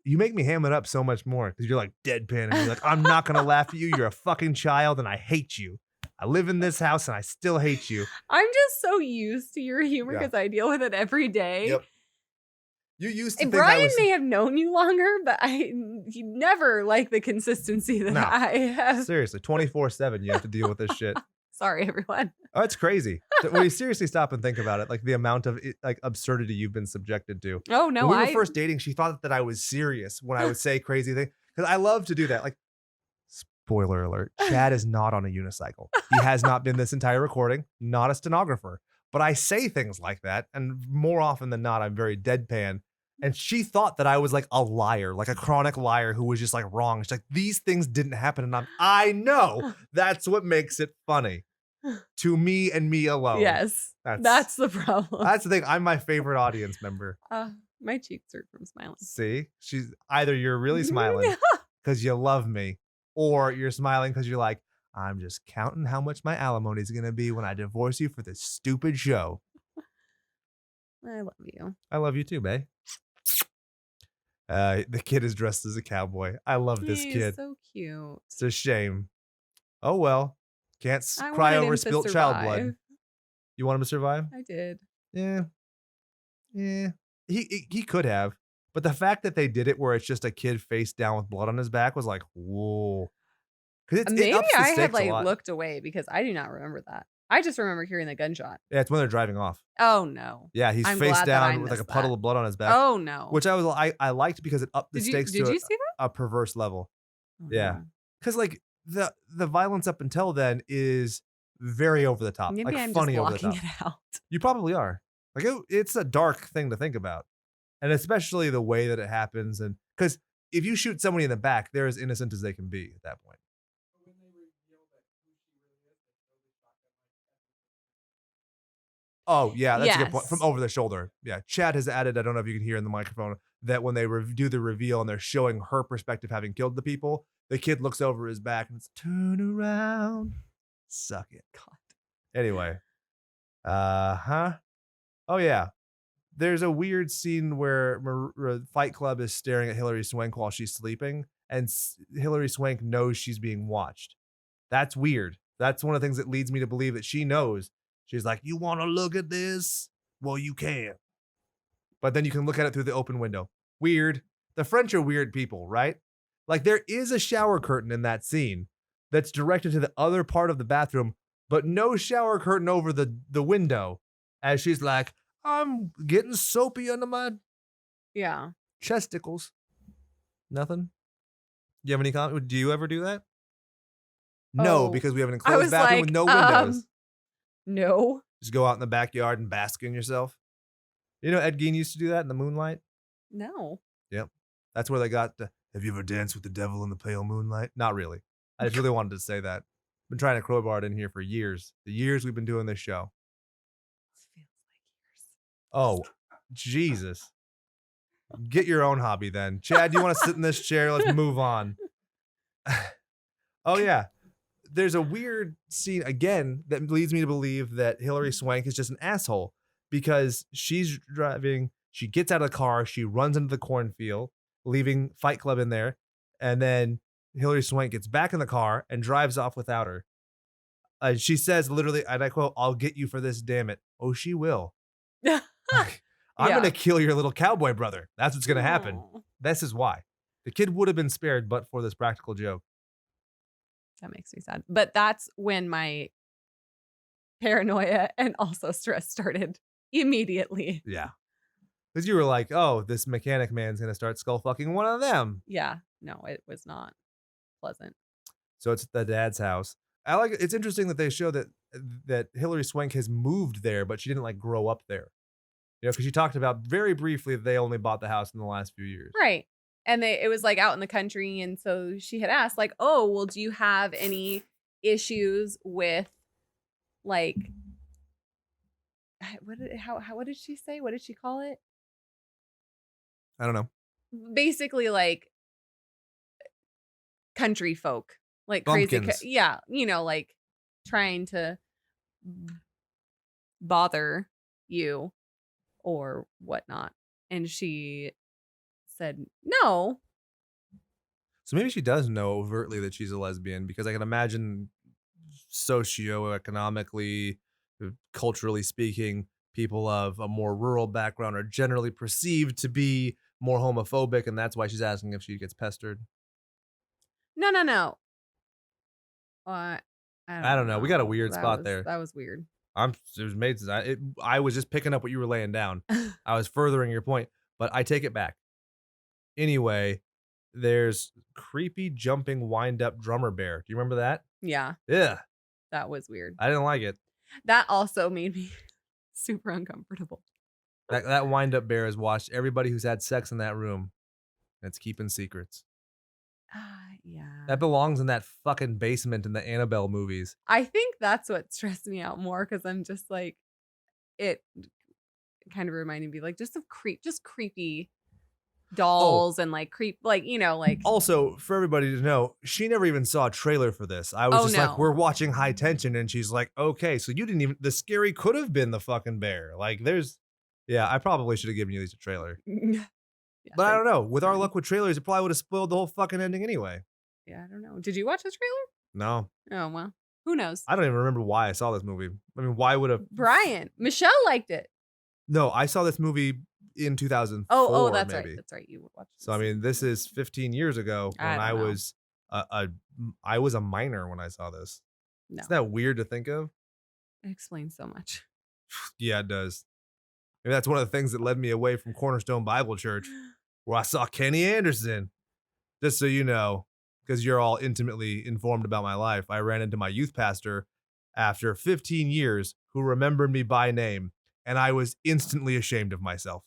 You make me ham it up so much more because you're like deadpan and you're like, I'm not going to laugh at you. You're a fucking child and I hate you. I live in this house and I still hate you. I'm just so used to your humor Yeah. because I deal with it every day. Yep. You used to And think I Brian was... may have known you longer, but he never liked the consistency that No. I have. Seriously, 24/7 you have to deal with this shit. Sorry, everyone. Oh, it's crazy. When you seriously stop and think about it, like the amount of like absurdity you've been subjected to. Oh no, When we were first dating, she thought that I was serious when I would say crazy things. Because I love to do that. Like, spoiler alert, Chad is not on a unicycle. He has not been this entire recording, not a stenographer. But I say things like that, and more often than not, I'm very deadpan. And she thought that I was like a liar, like a chronic liar who was just like wrong. She's like, these things didn't happen. And I know that's what makes it funny to me and me alone. Yes, that's the problem. That's the thing. I'm my favorite audience member. My cheeks hurt from smiling. See, she's either you're really smiling because you love me, or you're smiling because you're like, I'm just counting how much my alimony is going to be when I divorce you for this stupid show. I love you. I love you too, babe. The kid is dressed as a cowboy. I love this He's kid. so cute. It's a shame. Oh well. Can't I cry wanted over him to spilt child blood. survive. You want him to survive? I did. Yeah. He could have. But the fact that they did it where it's just a kid face down with blood on his back was like, whoa. Because Maybe ups the I had stakes a like lot. looked away because I do not remember that. I just remember hearing the gunshot. Yeah, it's when they're driving off. Oh no. Yeah, he's I'm face glad that I down with like a missed puddle that. of blood on his back. Oh no. Which I liked because it upped the stakes Did to you see that? a perverse level. Oh, Yeah. no. Because like the violence up until then is very over the top. Maybe like I'm funny just over the blocking top. it out. You probably are. Like it's a dark thing to think about. And especially the way that it happens. And because if you shoot somebody in the back, they're as innocent as they can be at that point. Oh, yeah, that's a good point. From Yes. over the shoulder. Yeah. Chad has added, I don't know if you can hear in the microphone, that when they do the reveal and they're showing her perspective having killed the people, the kid looks over his back and it's turn around. Suck it. God. Anyway. Oh, yeah. There's a weird scene where Fight Club is staring at Hilary Swank while she's sleeping, and Hilary Swank knows she's being watched. That's weird. That's one of the things that leads me to believe that she knows. She's like, you want to look at this? Well, you can. But then you can look at it through the open window. Weird. The French are weird people, right? Like there is a shower curtain in that scene that's directed to the other part of the bathroom, but no shower curtain over the window. As she's like, I'm getting soapy under my chesticles. Nothing? You have any comment? Do you ever do that? No, Oh, because we have an I enclosed was bathroom like, with no windows. No. Just go out in the backyard and bask in yourself. You know, Ed Gein used to do that in the moonlight. No. Yep. That's where they got the, have you ever danced with the devil in the pale moonlight? Not really. I just really wanted to say that. Been trying to crowbar it in here for years. The years we've been doing this show. This feels like Oh, Jesus. Get your own hobby then. Chad, you want to sit in this chair? Let's move on. Oh, yeah. There's a weird scene, again, that leads me to believe that Hilary Swank is just an asshole because she's driving. She gets out of the car. She runs into the cornfield, leaving Fight Club in there. And then Hilary Swank gets back in the car and drives off without her. She says literally, and I quote, I'll get you for this, damn it. Oh, she will. years. I'm Yeah. going to kill your little cowboy brother. That's what's going to happen. Aw. This is why. The kid would have been spared but for this practical joke. That makes me sad. But that's when my paranoia and also stress started immediately. Yeah. Because you were like, oh, this mechanic man's going to start skull fucking one of them. Yeah. No, it was not pleasant. So it's the dad's house. It's interesting that they show that Hilary Swank has moved there, but she didn't like grow up there. You know, because she talked about very briefly that they only bought the house in the last few years. Right. And it was like out in the country. And so she had asked, like, oh, well, do you have any issues with like, what did she say? What did she call it? I don't know. Basically, like country folk, like crazy. Yeah. You know, like trying to bother you or whatnot. And she said, no. So maybe she does know overtly that she's a lesbian, because I can imagine socioeconomically, culturally speaking, people of a more rural background are generally perceived to be more homophobic, and that's why she's asking if she gets pestered. No. I don't know. We got a weird spot there. That was weird. I was just picking up what you were laying down. I was furthering your point, but I take it back. Anyway, there's creepy jumping wind up drummer bear. Do you remember that? Yeah. Yeah. That was weird. I didn't like it. That also made me super uncomfortable. That wind up bear has watched everybody who's had sex in that room. And it's keeping secrets. Yeah. That belongs in that fucking basement in the Annabelle movies. I think that's what stressed me out more, because I'm just like, it kind of reminded me like just creepy dolls and like Also, for everybody to know, she never even saw a trailer for this. I was like, we're watching High Tension, and she's like, okay, so you didn't even, the scary could have been the fucking bear. Like I probably should have given you at least a trailer. Yeah, but I don't know. With our luck with trailers, it probably would have spoiled the whole fucking ending anyway. Yeah, I don't know. Did you watch the trailer? No. Oh, well, who knows? I don't even remember why I saw this movie. I mean, why would have... Michelle liked it. No, I saw this movie in 2004. Oh, that's maybe. right. That's right. You watched this. So, I mean, this is 15 years ago when I was a minor when I saw this. No. Isn't that weird to think of? It explains so much. Yeah, it does. Maybe that's one of the things that led me away from Cornerstone Bible Church, where I saw Kenny Anderson. Just so you know, because you're all intimately informed about my life, I ran into my youth pastor after 15 years who remembered me by name, and I was instantly ashamed of myself.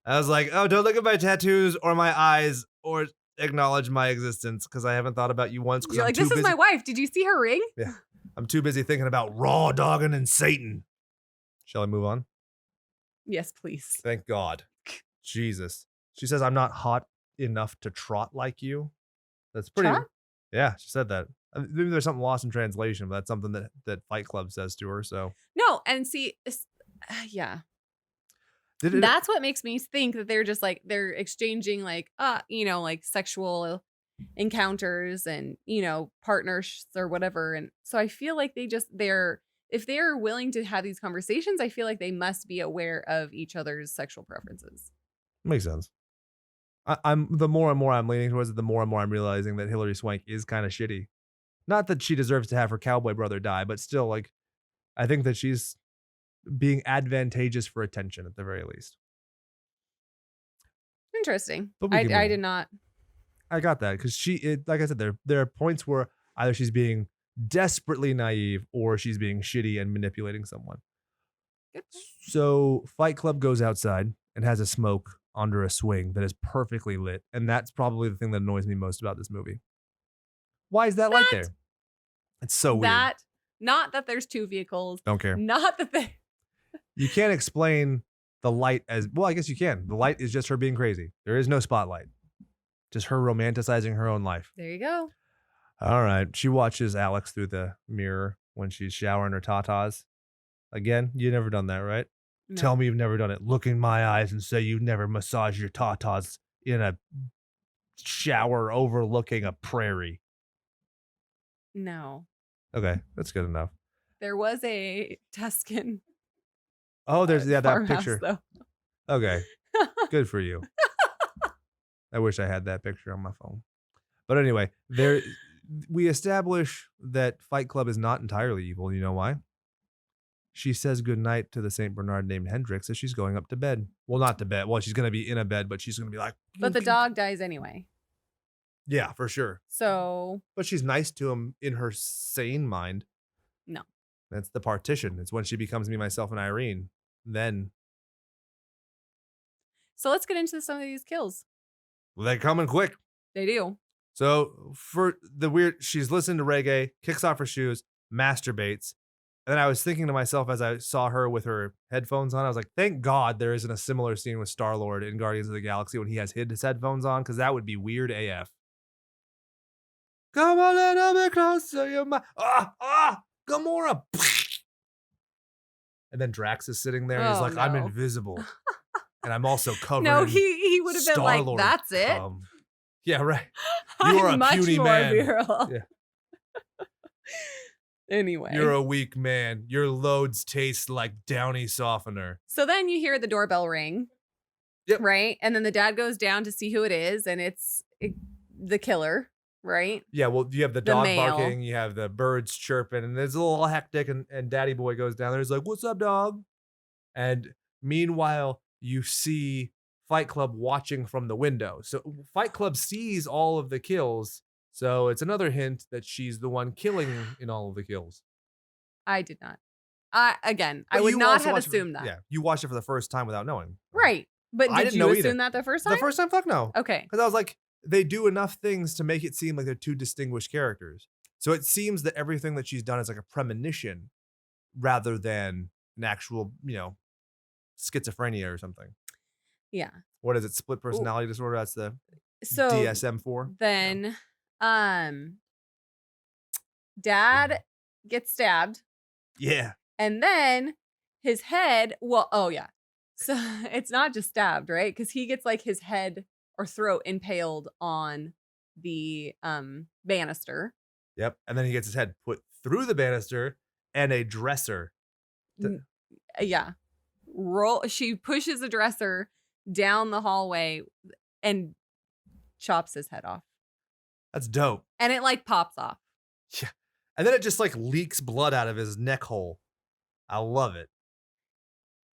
I was like, oh, don't look at my tattoos or my eyes or acknowledge my existence, because I haven't thought about you once. You're like, this is my wife. Did you see her ring? Yeah. I'm too busy thinking about raw dogging and Satan. Shall I move on? Yes, please. Thank God. Jesus. She says, I'm not hot enough to trot like you. That's pretty. Trot? Yeah, she said that. Maybe there's something lost in translation, but that's something that Fight Club says to her. So no, and see, yeah. That's what makes me think that they're just like, they're exchanging like, like sexual encounters and, partners or whatever. And so I feel like if they're willing to have these conversations, I feel like they must be aware of each other's sexual preferences. Makes sense. I'm the more and more I'm leaning towards it, the more and more I'm realizing that Hilary Swank is kind of shitty. Not that she deserves to have her cowboy brother die, but still, like, I think that she's being advantageous for attention at the very least. Interesting. I did not. I got that because like I said, there are points where either she's being desperately naive or she's being shitty and manipulating someone. So Fight Club goes outside and has a smoke under a swing that is perfectly lit, and that's probably the thing that annoys me most about this movie. Why is that light there? It's so weird. Not that there's two vehicles. Don't care. Not that they... You can't explain the light as... Well, I guess you can. The light is just her being crazy. There is no spotlight. Just her romanticizing her own life. There you go. All right. She watches Alex through the mirror when she's showering her tatas. Again, you've never done that, right? No. Tell me you've never done it. Look in my eyes and say you've never massaged your tatas in a shower overlooking a prairie. No. Okay, that's good enough. There was a Tuscan. Oh, there's that picture. Though. Okay, good for you. I wish I had that picture on my phone. But anyway, we establish that Fight Club is not entirely evil. You know why? She says goodnight to the St. Bernard named Hendrix as she's going up to bed. Well, not to bed. Well, she's going to be in a bed, but she's going to be like... But the dog dies anyway. Yeah, for sure. So... But she's nice to him in her sane mind. No. That's the partition. It's when she becomes me, myself, and Irene. Then... So let's get into some of these kills. Well, they're coming quick. They do. So for the weird... She's listening to reggae, kicks off her shoes, masturbates. And then I was thinking to myself as I saw her with her headphones on, I was like, thank God there isn't a similar scene with Star-Lord in Guardians of the Galaxy when he has his headphones on, because that would be weird AF. Come a little bit closer, you're my... Gamora! And then Drax is sitting there, and he's like, I'm invisible. And I'm also covered in he would have been like, Star-Lord that's it? cum. Yeah, right. You are I'm a much puny more man. virile. Yeah. Anyway. You're a weak man. Your loads taste like Downy softener. So then you hear the doorbell ring. Yep. Right? And then the dad goes down to see who it is, and it's the killer, right? Yeah, well, you have the The dog male. barking, you have the birds chirping, and it's a little hectic, and Daddy Boy goes down there. He's like, what's up, dog? And meanwhile, you see Fight Club watching from the window. So Fight Club sees all of the kills. So it's another hint that she's the one killing in all of the kills. I did not. Again, But I would you not also have watched it assumed that. Yeah, you watched it for the first time without knowing. Right. But I did didn't you know assume either. that the first time? The first time, fuck no. Okay. Because I was like, they do enough things to make it seem like they're two distinguished characters. So it seems that everything that she's done is like a premonition rather than an actual, schizophrenia or something. Yeah. What is it? Split personality disorder? That's the So DSM-4. then dad gets stabbed, Yeah. and then his head, so it's not just stabbed, right? Because he gets like his head or throat impaled on the banister. Yep. And then he gets his head put through the banister and a dresser. Yeah. She pushes a dresser down the hallway and chops his head off. That's dope. And it like pops off. Yeah. And then it just like leaks blood out of his neck hole. I love it.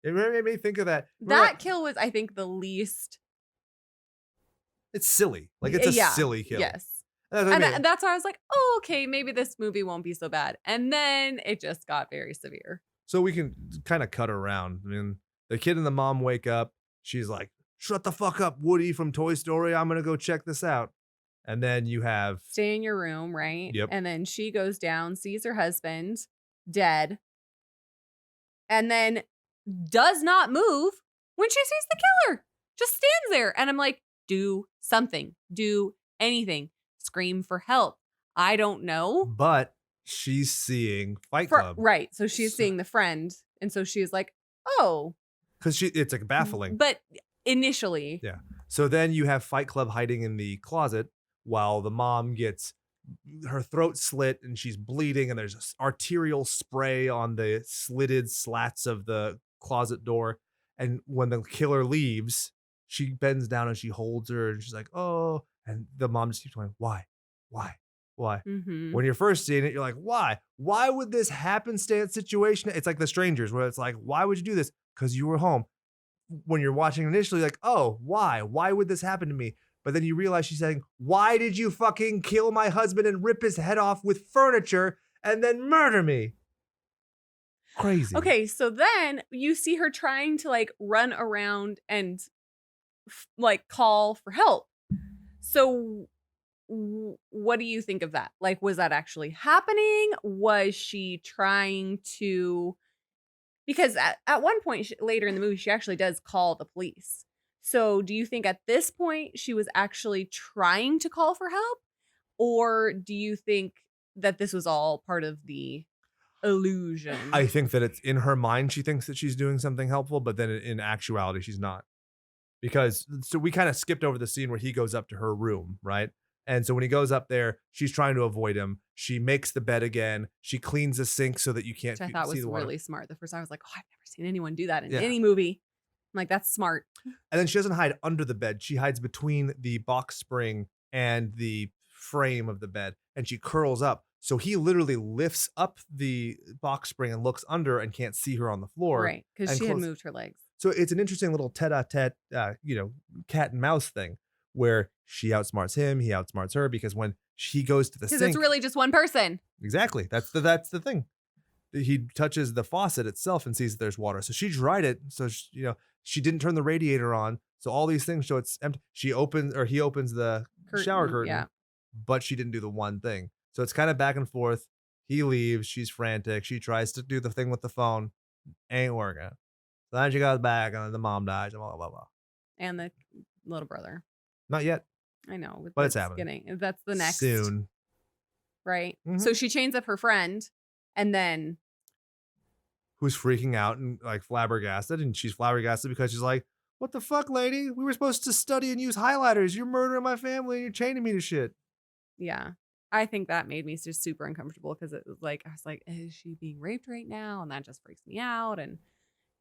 It made me think of that. That kill was, I think, the least. It's silly. Like, it's a silly kill. Yes. And that's why I was like, oh, okay, maybe this movie won't be so bad. And then it just got very severe. So we can kind of cut around. I mean, the kid and the mom wake up. She's like, shut the fuck up, Woody from Toy Story. I'm going to go check this out. And then you have... Stay in your room, right? Yep. And then she goes down, sees her husband dead, and then does not move when she sees the killer. Just stands there. And I'm like, do something. Do anything. Scream for help. I don't know. But she's seeing Fight Club. Right. So she's seeing the friend. And so she's like, oh. Because it's like baffling. But initially. Yeah. So then you have Fight Club hiding in the closet while the mom gets her throat slit and she's bleeding, and there's arterial spray on the slitted slats of the closet door. And when the killer leaves, she bends down and she holds her and she's like, oh. And the mom just keeps going, why? Mm-hmm. When you're first seeing it, you're like, why? Why would this happenstance situation? It's like The Strangers, where it's like, why would you do this? Because you were home. When you're watching initially, like, oh, why? Why would this happen to me? But then you realize she's saying, why did you fucking kill my husband and rip his head off with furniture and then murder me? Crazy. Okay, so then you see her trying to like run around and like call for help. So what do you think of that? Like, was that actually happening? Was she trying to... Because at one point later in the movie, she actually does call the police. So do you think at this point she was actually trying to call for help? Or do you think that this was all part of the illusion? I think that it's in her mind. She thinks that she's doing something helpful, but then in actuality, she's not. Because so we kind of skipped over the scene where he goes up to her room, right? And so when he goes up there, she's trying to avoid him. She makes the bed again. She cleans the sink so that you can't see the water. Which I thought was really smart. The first time I was like, oh, I've never seen anyone do that in any movie. I'm like, that's smart. And then she doesn't hide under the bed. She hides between the box spring and the frame of the bed, and she curls up. So he literally lifts up the box spring and looks under and can't see her on the floor. Right, because she had moved her legs. So it's an interesting little tete-a-tete, cat and mouse thing where she outsmarts him, he outsmarts her, because when she goes to the sink, because it's really just one person. Exactly. That's the thing. He touches the faucet itself and sees that there's water. So she dried it. So she didn't turn the radiator on. So all these things show it's empty. He opens the shower curtain, but she didn't do the one thing. So it's kind of back and forth. He leaves. She's frantic. She tries to do the thing with the phone. Ain't working. So then she goes back and then the mom dies. Blah, blah, blah. And the little brother. Not yet. I know. But it's happening. That's the next. Soon. Right? Mm-hmm. So she chains up her friend and then. Who's freaking out and like flabbergasted. And she's flabbergasted because she's like, what the fuck, lady? We were supposed to study and use highlighters. You're murdering my family and you're chaining me to shit. Yeah. I think that made me just super uncomfortable because it was like, I was like, is she being raped right now? And that just freaks me out and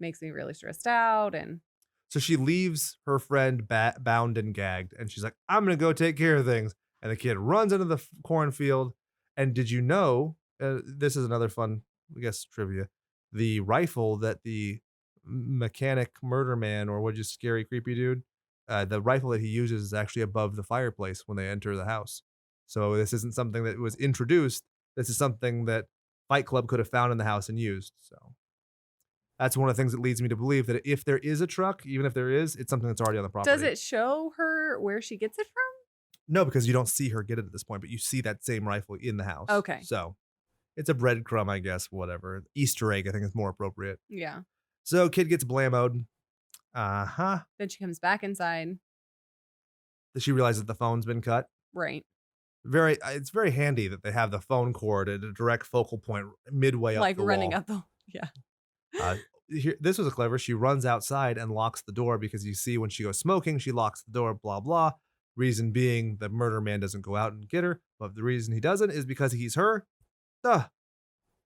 makes me really stressed out. And so she leaves her friend bound and gagged. And she's like, I'm going to go take care of things. And the kid runs into the cornfield. And did you know, this is another fun, I guess, trivia. The rifle that the mechanic murder man, or what, just scary, creepy dude, the rifle that he uses is actually above the fireplace when they enter the house. So this isn't something that was introduced. This is something that Fight Club could have found in the house and used. So that's one of the things that leads me to believe that if there is a truck, even if there is, it's something that's already on the property. Does it show her where she gets it from? No, because you don't see her get it at this point, but you see that same rifle in the house. Okay. So it's a breadcrumb, I guess, whatever. Easter egg, I think is more appropriate. Yeah. So kid gets blammoed. Then she comes back inside. She realizes the phone's been cut. Right. It's very handy that they have the phone cord at a direct focal point midway up the wall. Like running up the, This was clever. She runs outside and locks the door because you see when she goes smoking, she locks the door, blah, blah. Reason being the murder man doesn't go out and get her. But the reason he doesn't is because he's her.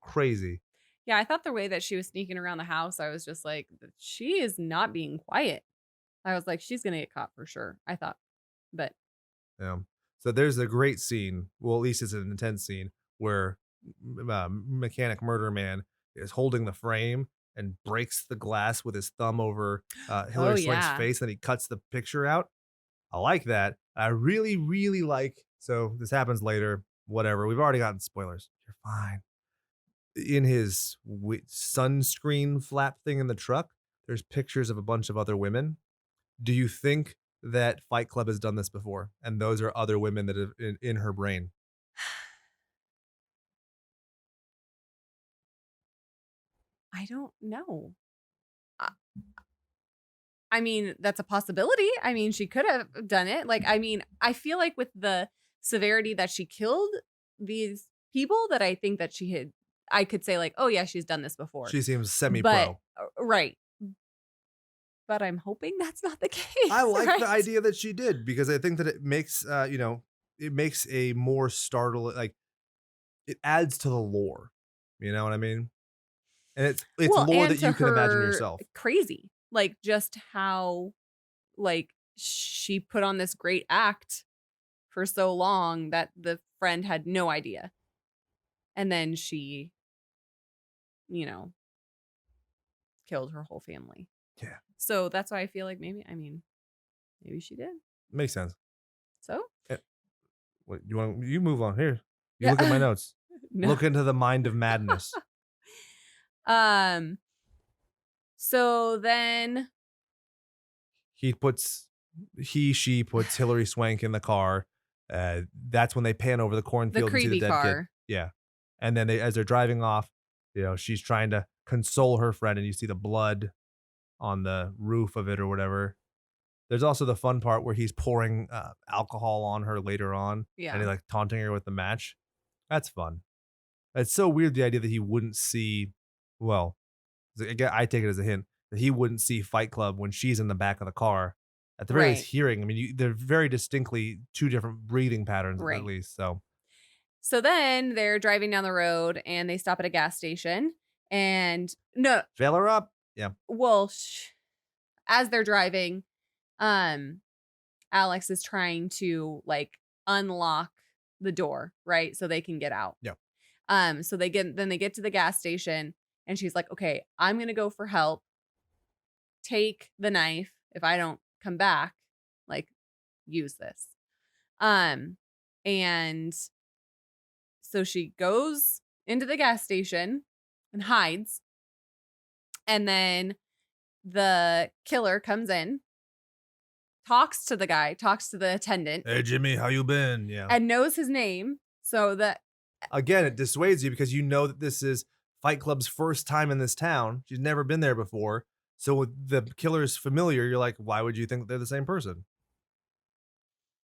Crazy. Yeah, I thought the way that she was sneaking around the house, I was just like, she is not being quiet. I was like, she's going to get caught for sure. I thought, but. Yeah. So there's a great scene. Well, at least it's an intense scene where mechanic murder man is holding the frame and breaks the glass with his thumb over Hilary Swank's face. Then he cuts the picture out. I like that. I really, really like. So this happens later. Whatever. We've already gotten spoilers. You're fine. In his sunscreen flap thing in the truck, there's pictures of a bunch of other women. Do you think that Fight Club has done this before? And those are other women that have in her brain. I don't know. I mean, that's a possibility. I mean, she could have done it. Like, I mean, I feel like with the severity that she killed these people, that I think that I could say like, oh yeah, she's done this before. She seems semi-pro. Right. But I'm hoping that's not the case. I like the idea that she did, because I think that it makes, it makes a more startling, like it adds to the lore. You know what I mean? And it's lore that you can imagine yourself. Crazy. Like just how like she put on this great act for so long that the friend had no idea. And then she, killed her whole family. Yeah. So that's why I feel like maybe she did. Makes sense. So? What, you move on here. You look at my notes. No. Look into the mind of madness. So then she puts Hilary Swank in the car. That's when they pan over the cornfield. The creepy car. Kid. Yeah. And then as they're driving off, she's trying to console her friend, and you see the blood on the roof of it or whatever. There's also the fun part where he's pouring alcohol on her later on. Yeah. And he's like taunting her with the match. That's fun. It's so weird, the idea that he wouldn't see, well, I take it as a hint that he wouldn't see Fight Club when she's in the back of the car. At the very least, hearing. I mean, they're very distinctly two different breathing patterns, at least. So then they're driving down the road and they stop at a gas station and fill her up. Yeah. Well, as they're driving, Alex is trying to like unlock the door, right? So they can get out. Yeah. So they get to the gas station and she's like, okay, I'm going to go for help. Take the knife. If I don't come back, like, use this. And so she goes into the gas station and hides. And then the killer comes in, talks to the attendant. Hey, Jimmy, how you been? Yeah. And knows his name. So that, again, it dissuades you because you know that this is Fight Club's first time in this town. She's never been there before. So with the killer's familiar, you're like, why would you think they're the same person?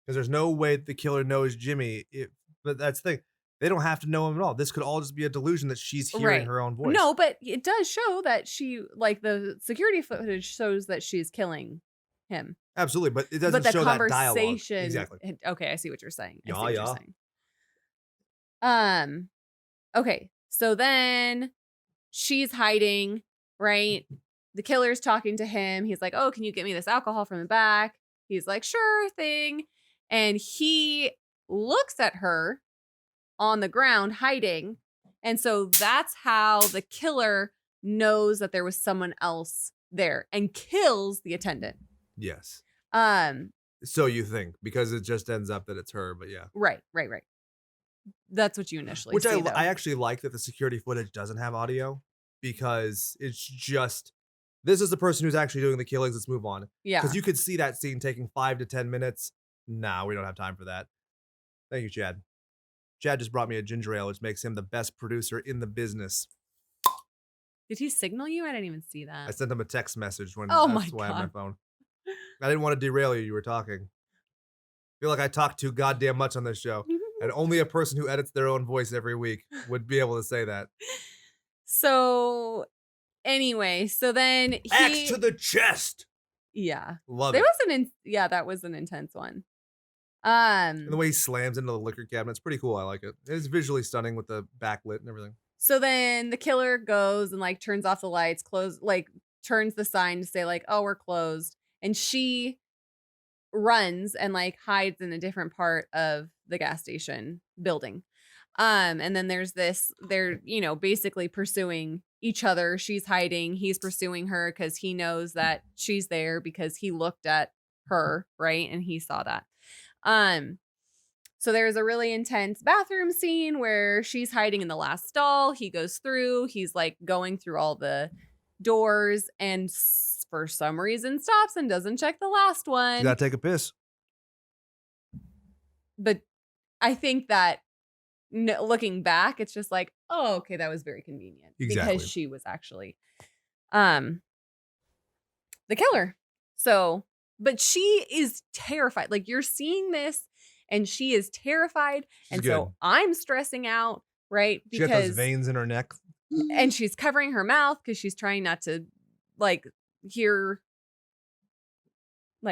Because there's no way the killer knows Jimmy. But that's the thing. They don't have to know him at all. This could all just be a delusion that she's hearing her own voice. No, but it does show that she, like, the security footage shows that she's killing him. Absolutely, but it doesn't show that dialogue. Exactly. Okay, I see what you're saying. Yeah. Okay, so then she's hiding, right? The killer's talking to him. He's like, oh, can you get me this alcohol from the back? He's like, sure thing. And he looks at her on the ground hiding. And so that's how the killer knows that there was someone else there and kills the attendant. Yes. So you think, because it just ends up that it's her, but yeah. Right. That's what you initially Which see, I actually like that the security footage doesn't have audio, because it's just, this is the person who's actually doing the killings. Let's move on. Yeah. Because you could see that scene taking 5 to 10 minutes. Nah, we don't have time for that. Thank you, Chad. Chad just brought me a ginger ale, which makes him the best producer in the business. Did he signal you? I didn't even see that. I sent him a text message when Oh that's my why I have God. my phone. I didn't want to derail you. You were talking. I feel like I talk too goddamn much on this show. And only a person who edits their own voice every week would be able to say that. So anyway, so then he... Axe to the chest. Yeah. Love there it. Was that was an intense one. And the way he slams into the liquor cabinet, it's pretty cool. I like it. It's visually stunning with the backlit and everything. So then the killer goes and, like, turns off the lights, turns the sign to say, like, oh, we're closed. And she runs and, like, hides in a different part of the gas station building. And then there's they're, basically pursuing each other. She's hiding. He's pursuing her because he knows that she's there because he looked at her, right? And he saw that. So there's a really intense bathroom scene where she's hiding in the last stall. He goes through. He's, like, going through all the doors and for some reason stops and doesn't check the last one. You gotta take a piss. But I think that looking back, it's just like, oh, okay, that was very convenient. Exactly. Because she was actually the killer. So, but she is terrified. Like, you're seeing this and she is terrified. She's good. So I'm stressing out, right? She got those veins in her neck. And she's covering her mouth because she's trying not to, like,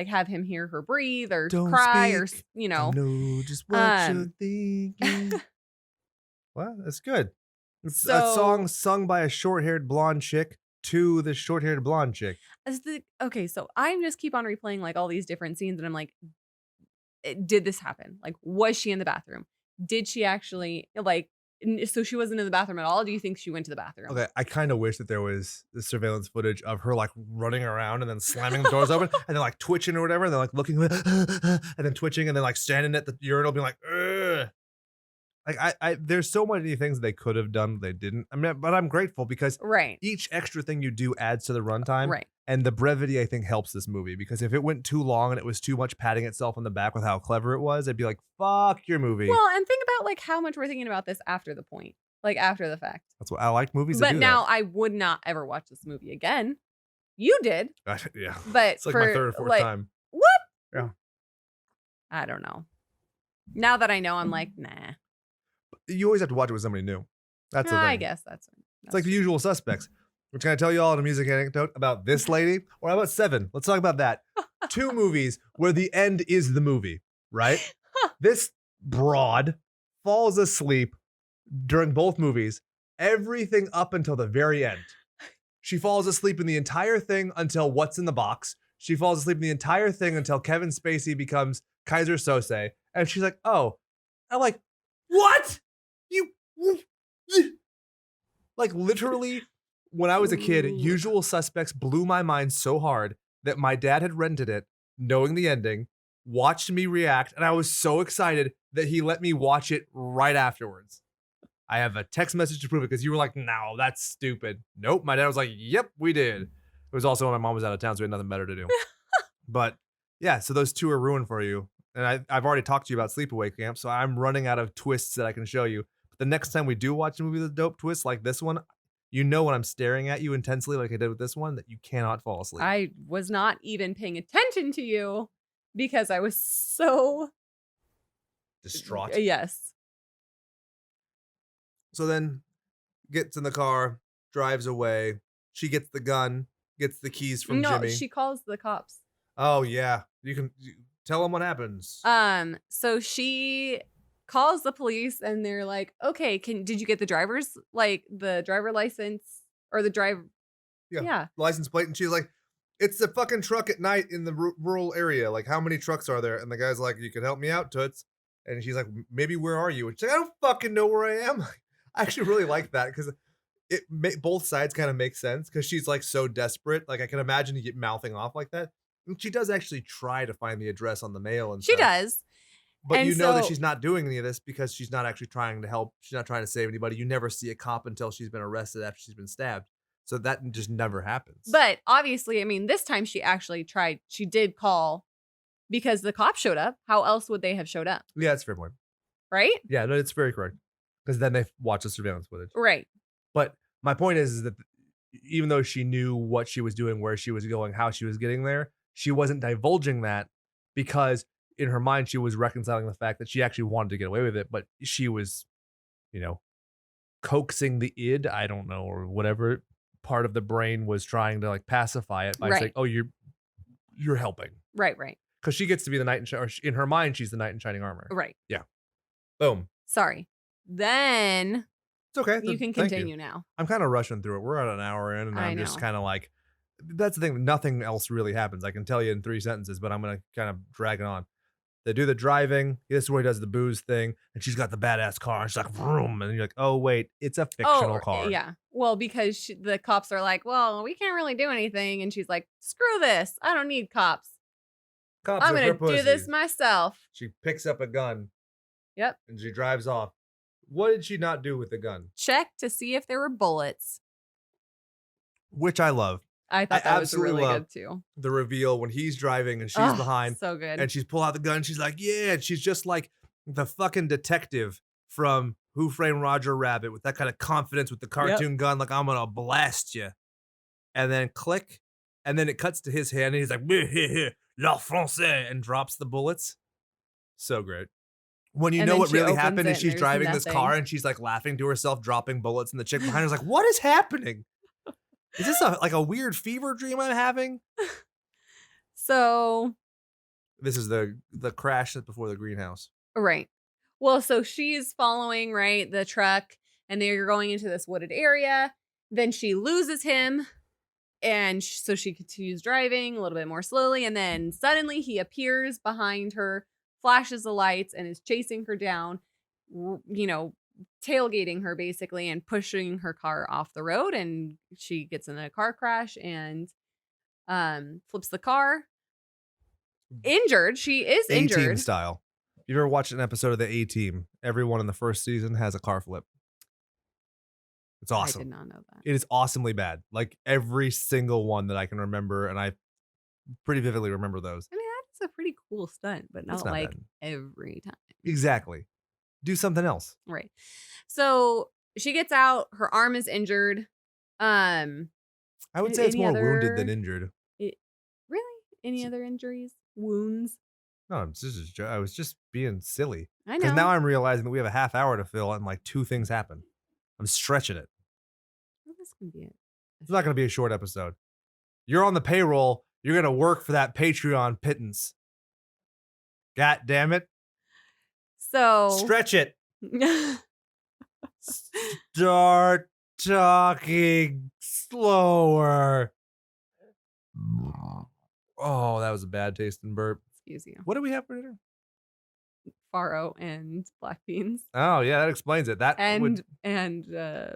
have him hear her breathe or Don't cry speak. or, I know just what you're thinking. Well, that's good. It's a song sung by a short-haired blonde chick to the short-haired blonde chick. Okay, so I'm just keep on replaying, like, all these different scenes, and I'm like, did this happen? Like, was she in the bathroom? Did she actually, like, so she wasn't in the bathroom at all? Do you think she went to the bathroom? Okay, I kind of wish that there was the surveillance footage of her, like, running around and then slamming the doors open and then, like, twitching or whatever, and then, like, looking and then twitching and then, like, standing at the urinal being like, ugh. Like, I there's so many things they could have done they didn't. I mean, but I'm grateful because each extra thing you do adds to the runtime. Right. And the brevity, I think, helps this movie, because if it went too long and it was too much patting itself on the back with how clever it was, I'd be like, fuck your movie. Well, and think about, like, how much we're thinking about this after the point, like, after the fact. That's what I like movies that do. But now I would not ever watch this movie again. You did. Yeah. But it's like my third or fourth time. What? Yeah. I don't know. Now that I know, I'm like, nah. You always have to watch it with somebody new. That's the thing. I guess that's it's like The Usual Suspects. Which, can I tell you all a music anecdote about this lady? Or how about Seven? Let's talk about that. 2 movies where the end is the movie, right? This broad falls asleep during both movies, everything up until the very end. She falls asleep in the entire thing until What's in the Box. She falls asleep in the entire thing until Kevin Spacey becomes Kaiser Sose. And she's like, oh, I'm like, What? You like literally when I was a kid, Ooh. Usual Suspects blew my mind so hard that my dad had rented it, knowing the ending, watched me react, and I was so excited that he let me watch it right afterwards. I have a text message to prove it because you were like, no, that's stupid. Nope. My dad was like, yep, we did. It was also when my mom was out of town, so we had nothing better to do. But yeah, so those two are ruined for you. And I've already talked to you about Sleepaway Camp, so I'm running out of twists that I can show you. But the next time we do watch a movie with a dope twist like this one, you know when I'm staring at you intensely like I did with this one, that you cannot fall asleep. I was not even paying attention to you because I was so Distraught. Yes. So then gets in the car, drives away. She gets the gun, gets the keys from Jimmy. She calls the cops. Oh yeah, you tell them what happens. So she calls the police and they're like, "Okay, did you get the driver license or the driver?" Yeah. License plate, and she's like, "It's the fucking truck at night in the rural area. Like, how many trucks are there?" And the guy's like, "You can help me out, Toots." And she's like, "Maybe where are you?" And she's like, "I don't fucking know where I am." I actually really like that because both sides kind of make sense because she's like so desperate. Like I can imagine you get mouthing off like that. And she does actually try to find the address on the mail and She stuff. does. But And you know that so- she's not doing any of this because she's not actually trying to help. She's not trying to save anybody. You never see a cop until she's been arrested after she's been stabbed. So that just never happens. But obviously, I mean, this time she actually tried. She did call because the cops showed up. How else would they have showed up? Yeah, that's a fair point. Right? Yeah, no, it's very correct. Because then they watch the surveillance footage. Right. But my point is that even though she knew what she was doing, where she was going, how she was getting there, she wasn't divulging that because in her mind, she was reconciling the fact that she actually wanted to get away with it, but she was, coaxing the id, I don't know, or whatever part of the brain was trying to like pacify it by saying, "Oh, you're helping." Right. Because she gets to be the knight in her mind, she's the knight in shining armor. Right. Yeah. Boom. Sorry. Then it's okay. You can continue now. I'm kind of rushing through it. We're at an hour in, and I'm just kind of like, that's the thing. Nothing else really happens. I can tell you in 3 sentences, but I'm going to kind of drag it on. They do the driving. This is where he does the booze thing. And she's got the badass car. And she's like, vroom. And you're like, oh, wait, it's a fictional car. Yeah. Well, because the cops are like, well, we can't really do anything. And she's like, screw this. I don't need cops. I'm going to do this myself. She picks up a gun. Yep. And she drives off. What did she not do with the gun? Check to see if there were bullets. Which I love. I thought that was really good too. The reveal when he's driving and she's behind. So good. And she's pull out the gun. She's like, yeah. And she's just like the fucking detective from Who Framed Roger Rabbit with that kind of confidence with the cartoon gun. Like, I'm going to blast you. And then click. And then it cuts to his hand and he's like, La Français, and drops the bullets. So great. When you know what really happened is she's driving this car and she's like laughing to herself, dropping bullets, and the chick behind her is like, what is happening? Is this like a weird fever dream I'm having? So this is the crash before the greenhouse. Right. Well, so she's following, right, the truck, and they're going into this wooded area. Then she loses him. And so she continues driving a little bit more slowly. And then suddenly he appears behind her, flashes the lights, and is chasing her down, tailgating her basically and pushing her car off the road. And she gets in a car crash and flips the car. Injured. She is injured. A-Team style. You ever watched an episode of the A-Team? Everyone in the first season has a car flip. It's awesome. I did not know that. It is awesomely bad. Like every single one that I can remember, and I pretty vividly remember those. I mean, that's a pretty cool stunt, but not like bad. Every time. Exactly. Do something else. Right. So she gets out. Her arm is injured. I would say it's more wounded than injured. Really? Any other injuries? Wounds? No, I was just being silly. I know. Because now I'm realizing that we have a half hour to fill and like 2 things happen. I'm stretching it. Well, this can be it. It's not going to be a short episode. You're on the payroll. You're going to work for that Patreon pittance. God damn it. So. Stretch it. Start talking slower. Oh, that was a bad tasting burp. Excuse you. What do we have for dinner? farro and black beans Oh yeah, that explains it. That would. and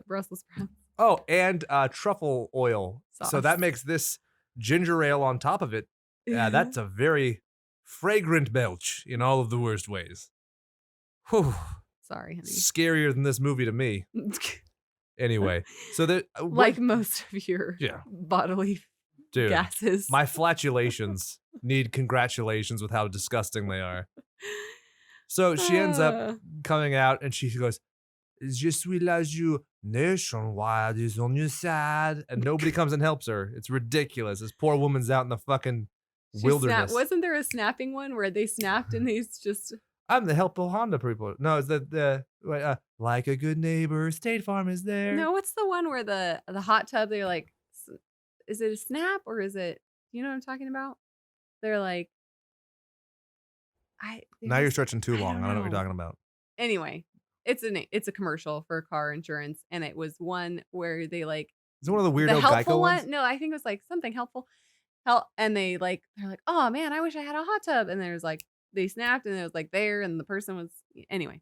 Brussels sprouts. Oh, and truffle oil. So that Sauce. makes this ginger ale on top of it. That's a very fragrant belch in all of the worst ways. Whew. Sorry, honey. Scarier than this movie to me. Anyway, so that Like most of your Yeah. bodily dude, gases. my flatulations need congratulations with how disgusting they are. So she ends up coming out and she goes, "Je suis là, you nationwide is on your side," and nobody comes and helps her. It's ridiculous. This poor woman's out in the fucking wilderness. Wasn't there a snapping one where they snapped and he's just I'm the helpful Honda people. No, it's the like a good neighbor, State Farm is there. No, what's the one where the hot tub, they're like, is it a snap or is it, you know what I'm talking about? They're like, Now you're stretching too long. I don't know what know. you're talking about. Anyway, it's a commercial for car insurance, and it was one where they like, Is it one of the weirdo the helpful Geico one? ones? No, I think it was like something helpful. And they're like, oh man, I wish I had a hot tub. And there's like, they snapped and it was like there, and the person was, anyway.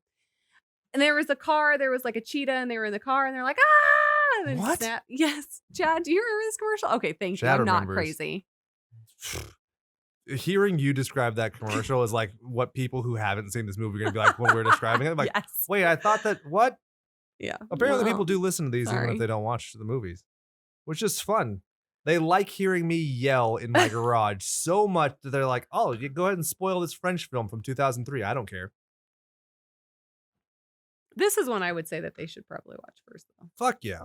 And there was a car, there was like a cheetah, and they were in the car, and they're like, ah! And then What? snap. Yes. Chad, do you remember this commercial? Okay, thank you. Chad I'm not remembers. crazy. Hearing you describe that commercial is like what people who haven't seen this movie are gonna be like when we're describing it. I'm like, Yes. wait, I thought that what? Yeah. Apparently Well, people do listen to these even sorry. if they don't watch the movies, which is fun. They like hearing me yell in my garage so much that they're like, oh, you go ahead and spoil this French film from 2003. I don't care. This is one I would say that they should probably watch first, though. Fuck yeah.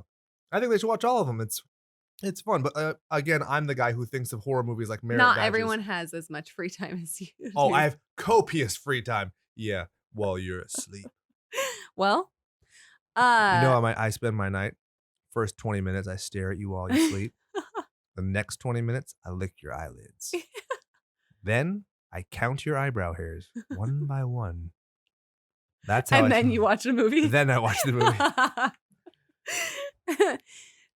I think they should watch all of them. It's fun. But again, I'm the guy who thinks of horror movies like merit Not badges. everyone has as much free time as you. Oh, do. I have copious free time. Yeah, while you're asleep. Well, You know how I spend my night? First 20 minutes, I stare at you while you sleep. The next 20 minutes, I lick your eyelids. Then I count your eyebrow hairs one by one. That's how. And then you watch a movie. Then I watch the movie.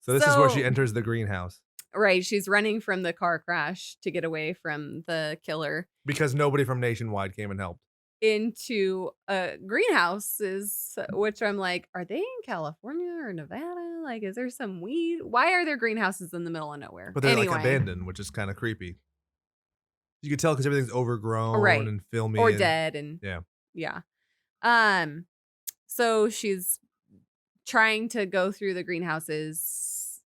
So this is where she enters the greenhouse. Right, she's running from the car crash to get away from the killer Because nobody from Nationwide came and helped. into greenhouses, which I'm like, are they in California or Nevada? Like, is there some weed? Why are there greenhouses in the middle of nowhere? But they're like abandoned, which is kind of creepy. You can tell because everything's overgrown Right. and filmy. Or and, dead and Yeah. So she's trying to go through the greenhouses,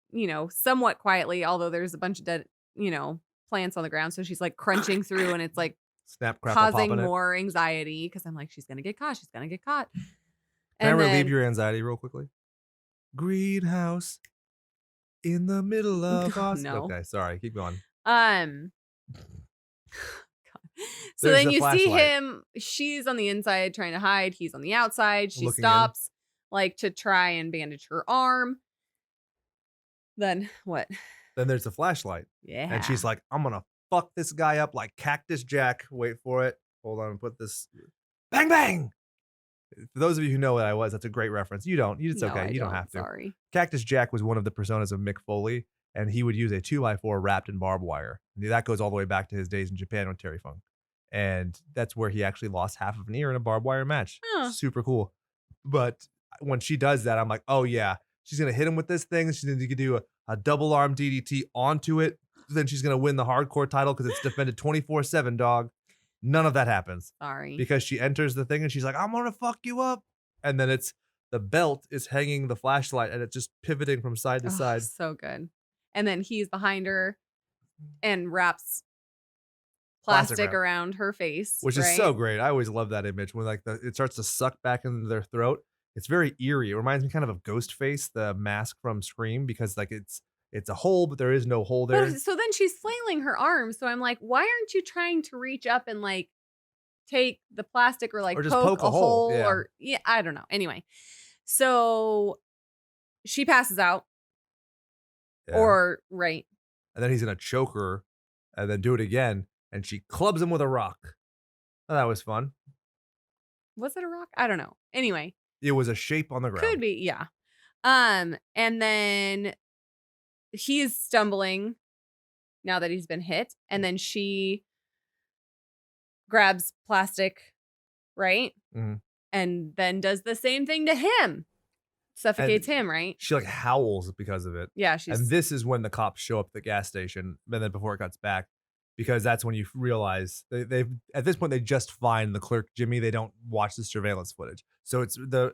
somewhat quietly, although there's a bunch of dead, plants on the ground. So she's like crunching through, and it's like Snap, crackle, causing popping it. more anxiety because I'm like, she's gonna get caught. She's gonna get caught. Can I relieve your anxiety real quickly? Greenhouse in the middle of us. No. Okay, sorry. Keep going. God. So There's then the you see flashlight. him. She's on the inside trying to hide. He's on the outside. She Looking in. stops like to try and bandage her arm. Then what? Then there's the flashlight. Yeah. And she's like, I'm going to fuck this guy up like Cactus Jack. Wait for it. Hold on. Put this. Bang, bang. For those of you who know what I was, that's a great reference. You don't. It's No, okay. I You don't have to. Sorry. Cactus Jack was one of the personas of Mick Foley, and he would use a 2x4 wrapped in barbed wire. And that goes all the way back to his days in Japan with Terry Funk. And that's where he actually lost half of an ear in a barbed wire match. Huh. Super cool. But when she does that, I'm like, oh yeah, she's going to hit him with this thing. She's going to do a double arm DDT onto it. Then she's going to win the hardcore title because it's defended 24/7, dog. None of that happens. Sorry. Because she enters the thing and she's like, I'm going to fuck you up. And then the belt is hanging the flashlight and it's just pivoting from side to side. So good. And then he's behind her and wraps plastic wrap. around her face. Which is so great. I always love that image when it starts to suck back into their throat. It's very eerie. It reminds me kind of Ghostface, the mask from Scream, because like it's a hole, but there is no hole there. So then she's flailing her arms. So I'm like, why aren't you trying to reach up and like take the plastic or like Or just poke a hole yeah. or I don't know. Anyway, so she passes out Yeah. right. And then he's gonna choke her and then do it again. And she clubs him with a rock. Oh, that was fun. Was it a rock? I don't know. Anyway. It was a shape on the ground. Could be, yeah. And then he's stumbling now that he's been hit, and then she grabs plastic right? Mhm. And then does the same thing to him. Suffocates him, right? She like howls because of it. Yeah, And this is when the cops show up at the gas station, and then before it cuts back, because that's when you realize they've at this point they just find the clerk Jimmy. They don't watch the surveillance footage, so it's the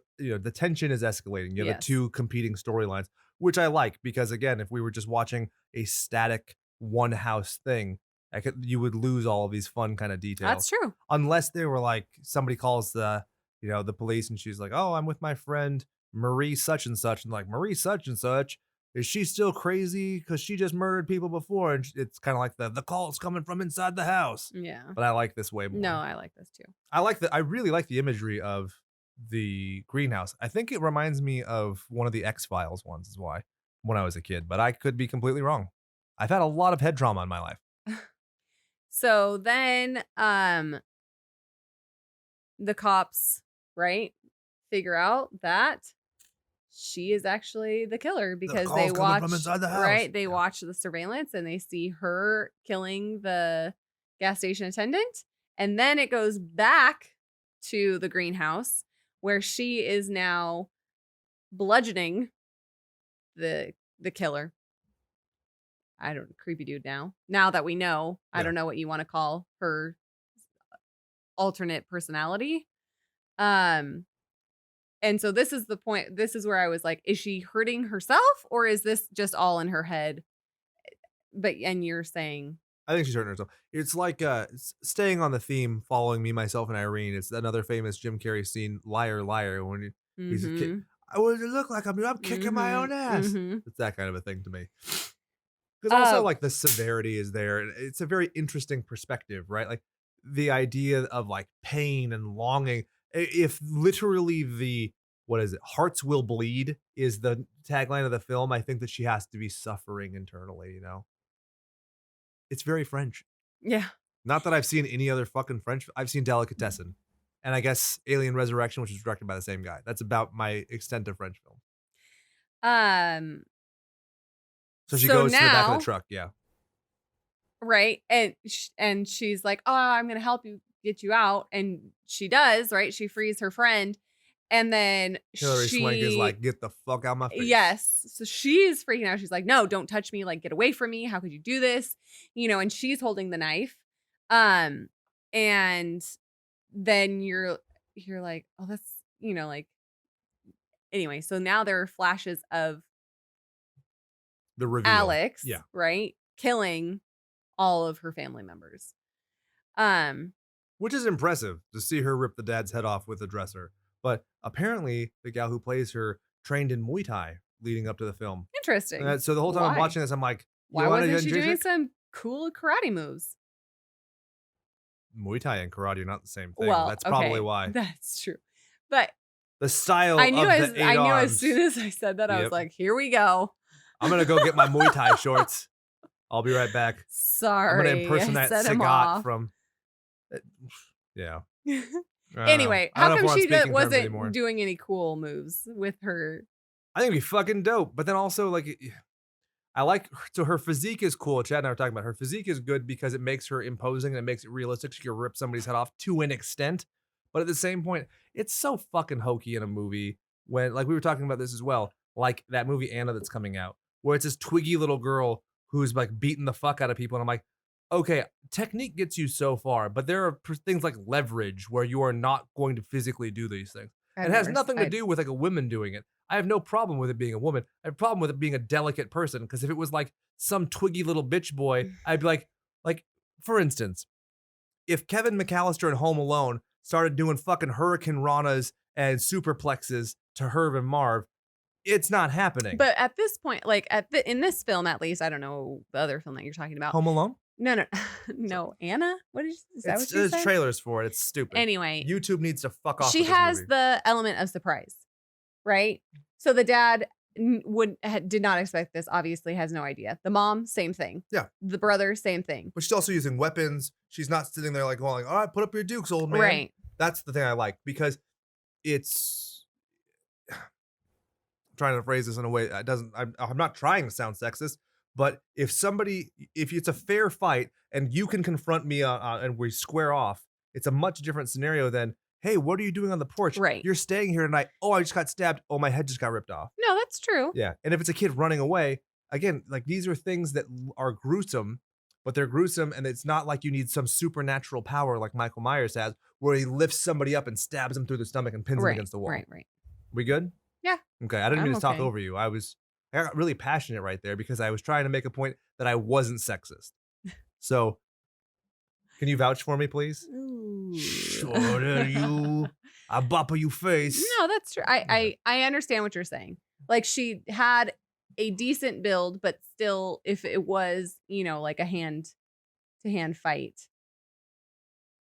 tension is escalating. You have the Yes. two competing storylines, which I like because again, if we were just watching a static one house thing, you would lose all of these fun kind of details. That's true. Unless they were like somebody calls the police and she's like, oh, I'm with my friend Marie such and such, and like Marie such and such, is she still crazy because she just murdered people before? And it's kind of like the call's coming from inside the house. Yeah. But I like this way more. No, I like this too. I really like the imagery of the greenhouse. I think it reminds me of one of the X-Files ones is why when I was a kid, but I could be completely wrong. I've had a lot of head trauma in my life. So then the cops, right, figure out that she is actually the killer because they watch from inside the house. right, they watch the surveillance and they see her killing the gas station attendant, and then it goes back to the greenhouse where she is now bludgeoning the killer. I don't creepy dude now that we know. I Yeah. don't know what you want to call her alternate personality. And so this is the point. This is where I was like, is she hurting herself or is this just all in her head? And you're saying I think she's hurting herself. It's like staying on the theme, following me, myself, and Irene. It's another famous Jim Carrey scene, "Liar, Liar," when he's a kid. What does it look like? I'm kicking my own ass. It's that kind of a thing to me. Because also, like the severity is there, and it's a very interesting perspective, right? Like the idea of like pain and longing. If literally hearts will bleed is the tagline of the film, I think that she has to be suffering internally. It's very French. Yeah. Not that I've seen any other fucking French. I've seen Delicatessen, and I guess Alien Resurrection, which was directed by the same guy. That's about my extent of French film. So she goes to the back of the truck, yeah. Right. And she's like, "Oh, I'm going to help you get you out." And she does, right? She frees her friend. And then Hilary Swank is like, "Get the fuck out of my face." Yes. So she's freaking out. She's like, "No, don't touch me. Like, get away from me. How could you do this?" And she's holding the knife. And then you're like, "Oh, that's, like." Anyway, so now there are flashes of the reveal. Alex, yeah, right, killing all of her family members. Which is impressive to see her rip the dad's head off with a dresser. But apparently, the gal who plays her trained in Muay Thai leading up to the film. Interesting. And so the whole time I'm watching this, I'm like, why wasn't she doing some cool karate moves? Muay Thai and karate are not the same thing. Well, that's probably why. That's true. But the style I knew of the eight I knew arms, as soon as I said that, I was like, here we go. I'm going to go get my Muay Thai shorts. I'll be right back. Sorry. I'm going to impersonate Sagat from... Yeah. Anyway, how come she wasn't doing any cool moves with her? I think it'd be fucking dope. But then also, like, so her physique is cool. Chad and I were talking about her physique is good because it makes her imposing and it makes it realistic. She can rip somebody's head off to an extent. But at the same point, it's so fucking hokey in a movie when, like, we were talking about this as well, like that movie Anna that's coming out, where it's this twiggy little girl who's like beating the fuck out of people. And I'm like, okay, technique gets you so far, but there are things like leverage where you are not going to physically do these things. It has nothing to do with like a woman doing it. I have no problem with it being a woman. I have a problem with it being a delicate person, because if it was like some twiggy little bitch boy, I'd be like, for instance, if Kevin McAllister in Home Alone started doing fucking hurricane ranas and superplexes to Herb and Marv, it's not happening. But at this point, like in this film, at least, I don't know the other film that you're talking about. Home Alone? No, Anna. What is that? What you There's said? trailers for it. It's stupid. Anyway, YouTube needs to fuck off. She has the element of surprise, right? So the dad did not expect this. Obviously, has no idea. The mom, same thing. Yeah. The brother, same thing. But she's also using weapons. She's not sitting there like going, "All right, put up your dukes, old man." Right. That's the thing I like, because it's. I'm trying to phrase this in a way that doesn't. I'm not trying to sound sexist. But if it's a fair fight and you can confront me and we square off, it's a much different scenario than, hey, what are you doing on the porch? Right. You're staying here tonight. Oh, I just got stabbed. Oh, my head just got ripped off. No, that's true. Yeah. And if it's a kid running away, again, like these are things that are gruesome, but they're gruesome. And it's not like you need some supernatural power like Michael Myers has, where he lifts somebody up and stabs them through the stomach and pins them against the wall. Right. We good? Yeah. Okay. I didn't mean to talk okay. over you. I got really passionate right there because I was trying to make a point that I wasn't sexist. So can you vouch for me, please? Ooh. Sure you. I bop you face. No, that's true. I understand what you're saying. Like she had a decent build, but still, if it was, like a hand-to-hand fight,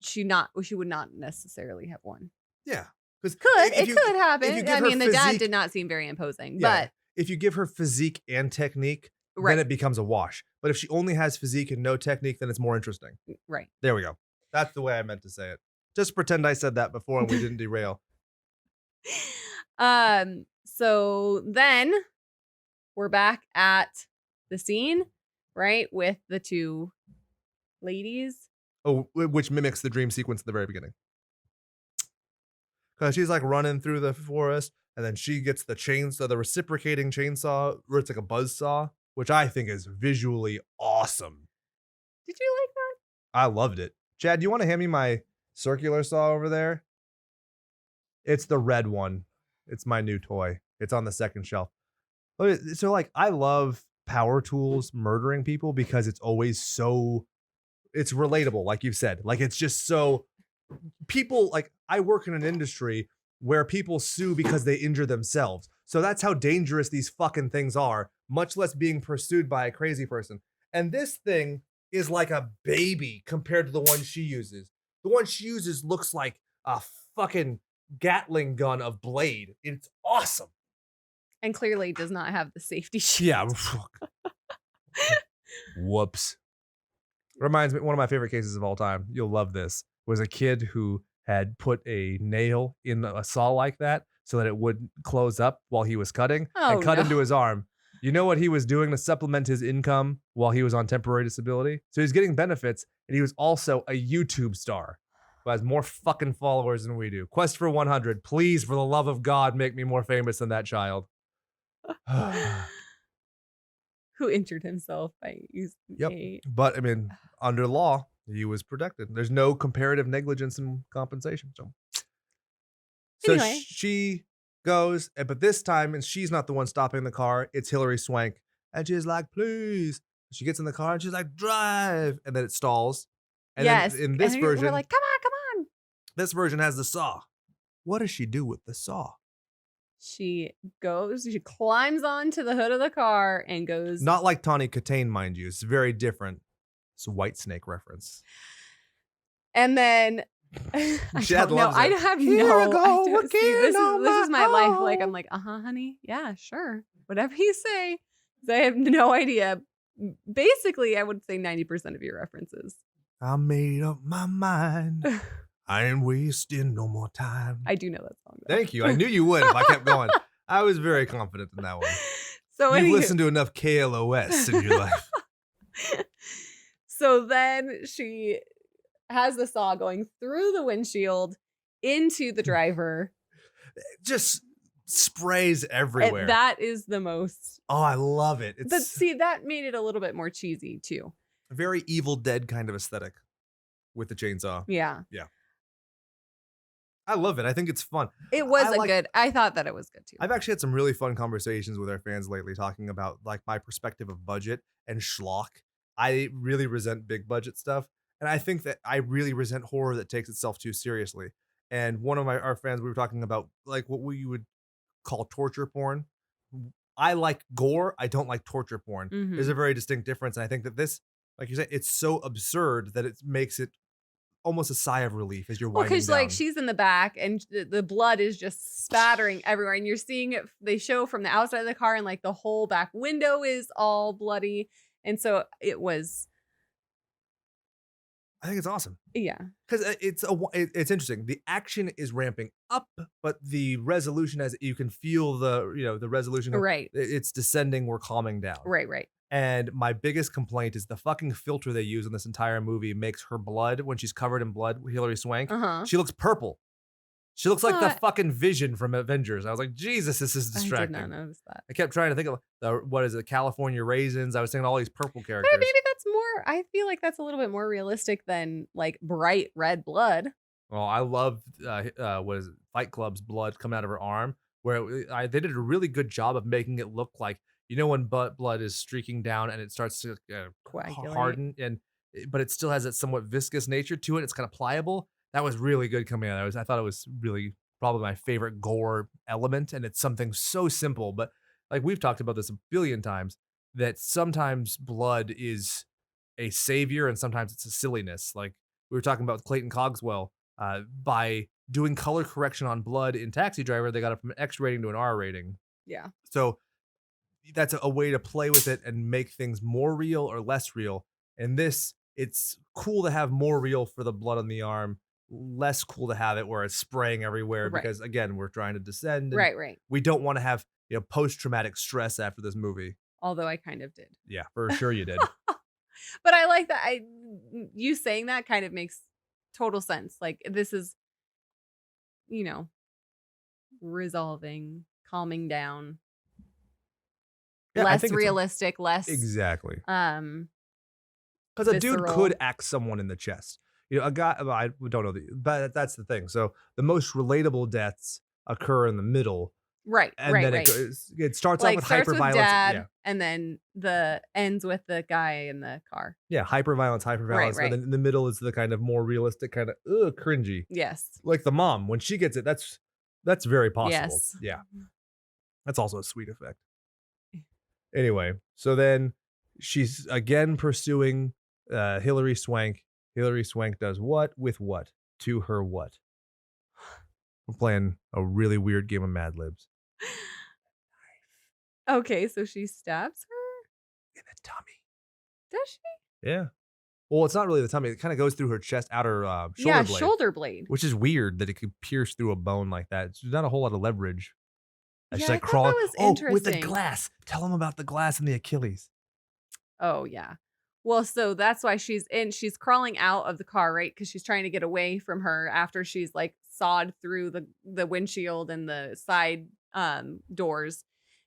she would not necessarily have won. Yeah. It could happen. I mean, the dad did not seem very imposing, but if you give her physique and technique, then it becomes a wash. But if she only has physique and no technique, then it's more interesting. Right. There we go. That's the way I meant to say it. Just pretend I said that before and we didn't derail. So then we're back at the scene, right, with the two ladies. Oh, which mimics the dream sequence at the very beginning. Because she's like running through the forest, and then she gets the chainsaw, the reciprocating chainsaw, where it's like a buzzsaw, which I think is visually awesome. Did you like that? I loved it. Chad, do you want to hand me my circular saw over there? It's the red one. It's my new toy. It's on the second shelf. So like, I love power tools murdering people because it's always it's relatable, like you've said. Like, it's just so people, like, I work in an industry where people sue because they injure themselves. So that's how dangerous these fucking things are, much less being pursued by a crazy person. And this thing is like a baby compared to the one she uses. The one she uses looks like a fucking Gatling gun of blade. It's awesome. And clearly does not have the safety shield. Yeah. Whoops. Reminds me, one of my favorite cases of all time, you'll love this, was a kid who had put a nail in a saw like that so that it wouldn't close up while he was cutting and cut into his arm. You know what he was doing to supplement his income while he was on temporary disability? So he's getting benefits, and he was also a YouTube star who has more fucking followers than we do. Quest for 100. Please, for the love of God, make me more famous than that child. Who injured himself by using But, I mean, under law, he was protected. There's no comparative negligence and compensation. So anyway. she goes, but this time, and she's not the one stopping the car, it's Hilary Swank. And she's like, please. She gets in the car and she's like, drive. And then it stalls. And then in this version, we're like, come on. This version has the saw. What does she do with the saw? She climbs onto the hood of the car and goes. Not like Tawny Katane, mind you. It's very different. It's a White Snake reference. And then Chad loves it. I have Here no. I go this is my life. home. Like, I'm like, honey, yeah, sure, whatever you say. I have no idea. Basically, I would say 90% of your references. I made up my mind. I ain't wasting no more time. I do know that song, though. Thank you. I knew you would if I kept going. I was very confident in that one. So You've listened to enough KLOS in your life. So then she has the saw going through the windshield into the driver. Just sprays everywhere. And that is the most. Oh, I love it. But see, that made it a little bit more cheesy too. A very Evil Dead kind of aesthetic with the chainsaw. Yeah. I love it. I think it's fun. It was good. I thought that it was good too. I've actually had some really fun conversations with our fans lately talking about like my perspective of budget and schlock. I really resent big budget stuff. And I think that I really resent horror that takes itself too seriously. And one of our fans, we were talking about like what we would call torture porn. I like gore. I don't like torture porn. Mm-hmm. There's a very distinct difference. And I think that this, like you said, it's so absurd that it makes it almost a sigh of relief as you're winding down. Because like she's in the back and the blood is just spattering everywhere. And you're seeing it, they show from the outside of the car and like the whole back window is all bloody. And so it was. I think it's awesome. Yeah. Because it's interesting. The action is ramping up, but the resolution, as you can feel the resolution. Right. It's descending. We're calming down. Right. And my biggest complaint is the fucking filter they use in this entire movie makes her blood, when she's covered in blood, Hilary Swank, she looks purple. She looks like the But- fucking Vision from Avengers. I was like, Jesus, this is I distracting. did not notice that. I kept trying to think of what is it, California Raisins. I was thinking all these purple characters. But maybe that's more. I feel like that's a little bit more realistic than like bright red blood. Well, I love what is it, Fight Club's blood coming out of her arm, where they did a really good job of making it look like, you know, when blood is streaking down and it starts to Coagulate. harden, but it still has that somewhat viscous nature to it. It's kind of pliable. That was really good coming out. I thought it was really probably my favorite gore element, and it's something so simple, but like we've talked about this a billion times, that sometimes blood is a savior and sometimes it's a silliness. Like we were talking about Clayton Cogswell, by doing color correction on blood in Taxi Driver, they got it from an X rating to an R rating. Yeah. So that's a way to play with it and make things more real or less real. And this, it's cool to have more real for the blood on the arm, less cool to have it where it's spraying everywhere, Right. because again, we're trying to descend. And Right. we don't want to have, you know, post-traumatic stress after this movie. Although I kind of did. Yeah, for sure you did. But I like that. You saying that kind of makes total sense. Like this is, you know, resolving, calming down, Yeah, I less think it's realistic, less exactly. Because a dude could axe someone in the chest. You know, a guy, well, I don't know, but that's the thing. So the most relatable deaths occur in the middle. Right. And then it starts off with hyperviolence. Dad, and then ends with the guy in the car. Yeah, hyperviolence. Right. And then in the middle is the kind of more realistic, kind of cringy. Yes. Like the mom, when she gets it, that's very possible. Yes. Yeah. That's also a sweet effect. Anyway, so then she's again pursuing Hilary Swank. Hilary Swank does what with what to her what? We're playing a really weird game of Mad Libs. Okay, so she stabs her In the tummy. Does she? Yeah. Well, it's not really the tummy. It kind of goes through her chest, outer shoulder blade. Shoulder blade. Which is weird that it could pierce through a bone like that. There's not a whole lot of leverage. And she's Yeah, like I thought crawling. that was with the interesting. glass. Tell them about the glass and the Achilles. Oh yeah. Well, so that's why she's crawling out of the car, right? Because she's trying to get away from her after she's like sawed through the windshield and the side doors.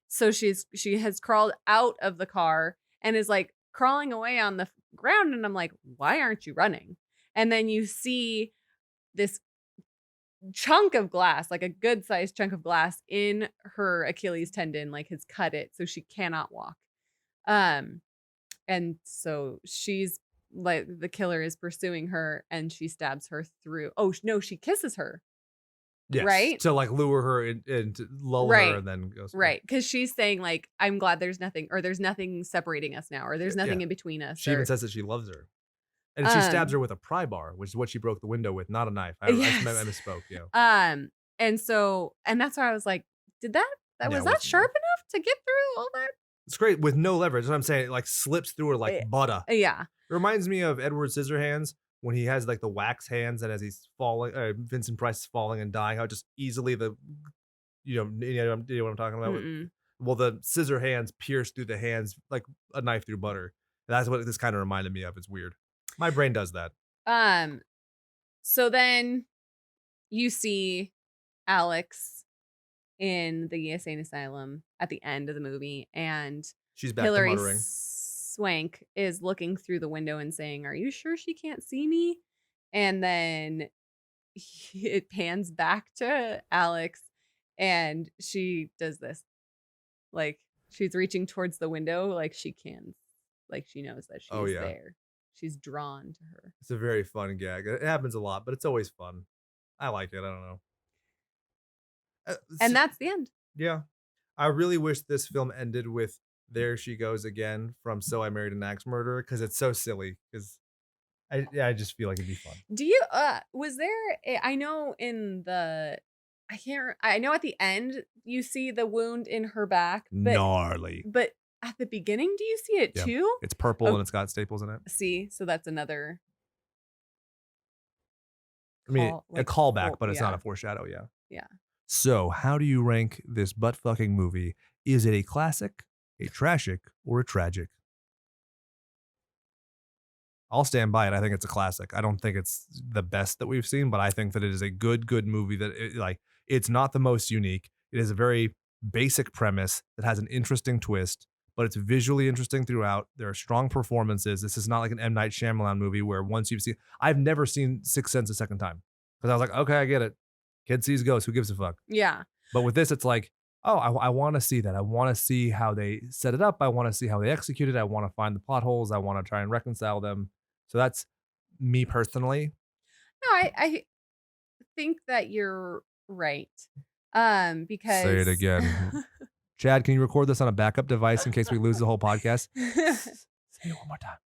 So she has crawled out of the car and is like crawling away on the ground, and I'm like, why aren't you running? And then you see this chunk of glass, like a good sized chunk of glass in her Achilles tendon, like has cut it so she cannot walk. And so she's like, the killer is pursuing her and she stabs her through. Oh no, she kisses her. Yes. Right? To like lure her and to lull her and then goes. Right. Because she's saying like, I'm glad there's nothing separating us now, or there's nothing in between us. She even says that she loves her. And she stabs her with a pry bar, which is what she broke the window with, not a knife. I misspoke, yeah. And that's why I was like, was that sharp enough to get through all that? It's great with no leverage. That's what I'm saying. It like slips through her like butter. Yeah. It reminds me of Edward Scissorhands when he has like the wax hands, and as he's falling, Vincent Price is falling and dying, how just easily you know what I'm talking about? Well, the scissor hands pierce through the hands like a knife through butter. And that's what this kind of reminded me of. It's weird. My brain does that. So then you see Alex in the insane asylum at the end of the movie, and she's back Hilary to muttering. Swank is looking through the window and saying, "Are you sure she can't see me?" And then it pans back to Alex, and she does this, like she's reaching towards the window, like she knows that she's there. She's drawn to her. It's a very fun gag. It happens a lot, but it's always fun. I like it. I don't know. And that's the end. Yeah. I really wish this film ended with "There She Goes Again" from "So I Married an Axe Murderer," because it's so silly. Because I just feel like it'd be fun. Do you was there I know in the I know at the end you see the wound in her back, but gnarly. But at the beginning, do you see it too? It's purple and it's got staples in it. See, so that's another. A callback, but it's not a foreshadow. Yeah. Yeah. So, how do you rank this butt fucking movie? Is it a classic, a trashic, or a tragic? I'll stand by it. I think it's a classic. I don't think it's the best that we've seen, but I think that it is a good movie that it's not the most unique. It is a very basic premise that has an interesting twist, but it's visually interesting throughout. There are strong performances. This is not like an M. Night Shyamalan movie where once you've seen, I've never seen Sixth Sense a second time because I was like, okay, I get it. Kid sees ghosts. Who gives a fuck? Yeah. But with this, it's like, oh, I want to see that. I want to see how they set it up. I want to see how they execute it. I want to find the plot holes. I want to try and reconcile them. So that's me personally. No, I think that you're right. Because say it again. Chad, can you record this on a backup device in case we lose the whole podcast? Say it one more time.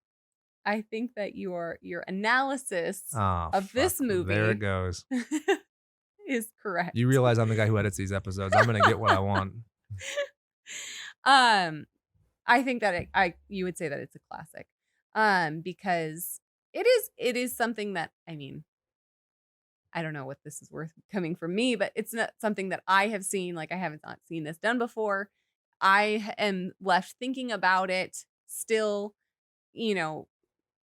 I think that your analysis Oh, of this movie there it goes. is correct. You realize I'm the guy who edits these episodes. I'm gonna get what I want. I think that you would say that it's a classic. Because it is something that, I mean, I don't know what this is worth coming from me, but it's not something that I have seen. Like, I haven't not seen this done before. I am left thinking about it still,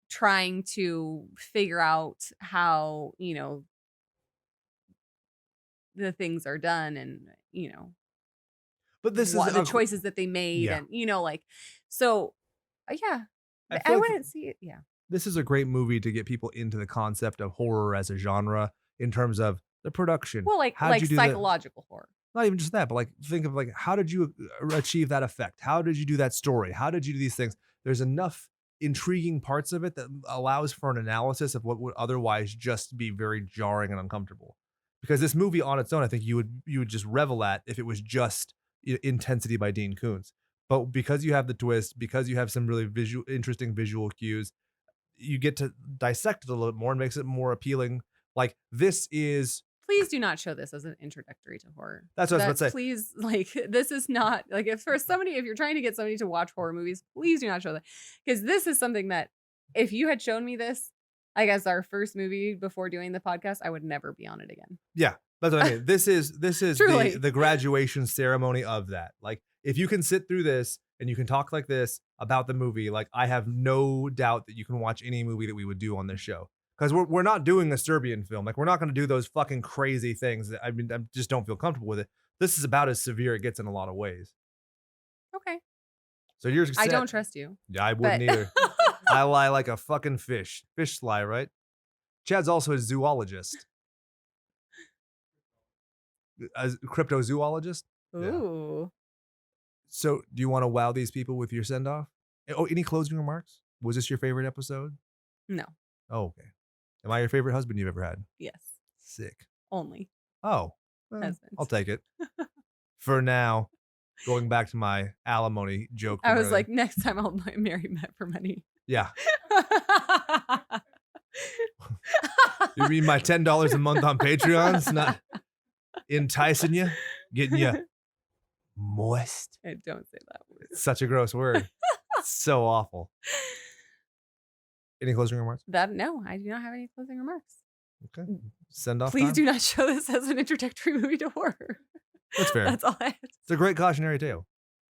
trying to figure out how, the things are done and, but this is the choices that they made. Yeah. And, so yeah, I wouldn't see it. Yeah. This is a great movie to get people into the concept of horror as a genre in terms of the production. Well, like psychological horror. Not even just that, but like think of like, how did you achieve that effect? How did you do that story? How did you do these things? There's enough intriguing parts of it that allows for an analysis of what would otherwise just be very jarring and uncomfortable. Because this movie on its own, I think you would just revel at if it was just Intensity by Dean Koontz. But because you have the twist, because you have some really interesting visual cues, you get to dissect it a little bit more and makes it more appealing. Like, this is... Please do not show this as an introductory to horror. That's what I was about to say. Please, like, this is not, like, if you're trying to get somebody to watch horror movies, please do not show that. Because this is something that, if you had shown me this, like, as our first movie before doing the podcast, I would never be on it again. Yeah, that's what I mean. This is the graduation ceremony of that. Like, if you can sit through this and you can talk like this about the movie, like, I have no doubt that you can watch any movie that we would do on this show. Because we're not doing a Serbian film. Like, we're not going to do those fucking crazy things. I mean, I just don't feel comfortable with it. This is about as severe it gets in a lot of ways. Okay. So you're set. I don't trust you. Yeah, I wouldn't either. I lie like a fucking fish. Fish lie, right? Chad's also a zoologist. A cryptozoologist? Ooh. Yeah. So do you want to wow these people with your send-off? Oh, any closing remarks? Was this your favorite episode? No. Oh, okay. Am I your favorite husband you've ever had? Yes. Sick. Only. Oh. Husband. I'll take it. For now, going back to my alimony joke. I was like, next time I'll marry Matt for money. Yeah. You mean my $10 a month on Patreon's not enticing you? Getting you moist? I don't say that word. Such a gross word. So awful. Any closing remarks? No, I do not have any closing remarks. Okay. Send off. Please time? do not show this as an introductory movie to horror. That's fair. That's all I have to say. It's a great cautionary tale.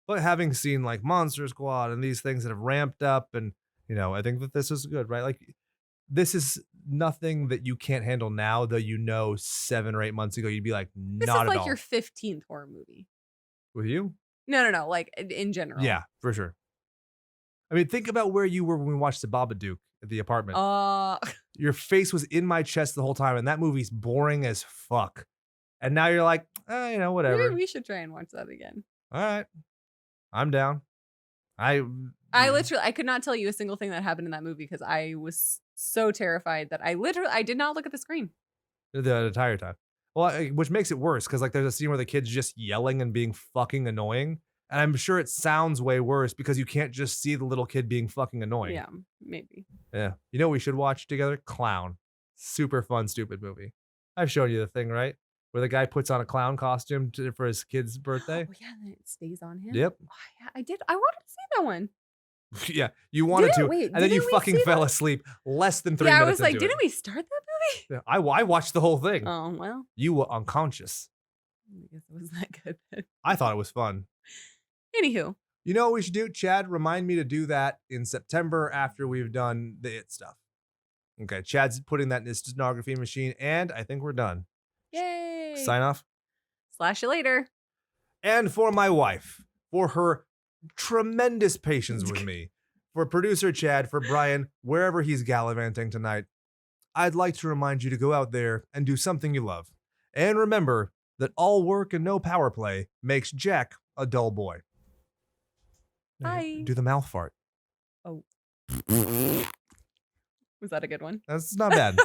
But having seen like Monster Squad and these things that have ramped up, and I think that this is good, right? Like, this is nothing that you can't handle now, though 7 or 8 months ago you'd be like, This not is at like all. your 15th horror movie. With you? No. Like, in general. Yeah, for sure. I mean, think about where you were when we watched The Babadook at the apartment. Your face was in my chest the whole time, and that movie's boring as fuck. And now you're like, whatever. Maybe we should try and watch that again. All right. I'm down. I could not tell you a single thing that happened in that movie because I was so terrified that I did not look at the screen. The entire time. Well, which makes it worse because like there's a scene where the kid's just yelling and being fucking annoying. And I'm sure it sounds way worse because you can't just see the little kid being fucking annoying. Yeah, maybe. Yeah. You know what we should watch together? Clown. Super fun, stupid movie. I've shown you the thing, right? Where the guy puts on a clown costume for his kid's birthday. Oh, yeah, and then it stays on him. Yep. Oh, yeah, I did. I wanted to see that one. Yeah, you wanted to. Wait, and then you fucking fell asleep less than 3 minutes. Yeah, I was like, into didn't we start that movie? Yeah, I watched the whole thing. Oh, well. You were unconscious. I guess it wasn't that good then. I thought it was fun. Anywho. You know what we should do? Chad, remind me to do that in September after we've done the It stuff. Okay, Chad's putting that in his stenography machine, and I think we're done. Yay. Sign off. Slash you later. And for my wife, for her tremendous patience with me, for producer Chad, for Brian, wherever he's gallivanting tonight, I'd like to remind you to go out there and do something you love. And remember that all work and no power play makes Jack a dull boy. Bye. Do the mouth fart. Oh. Was that a good one? That's not bad.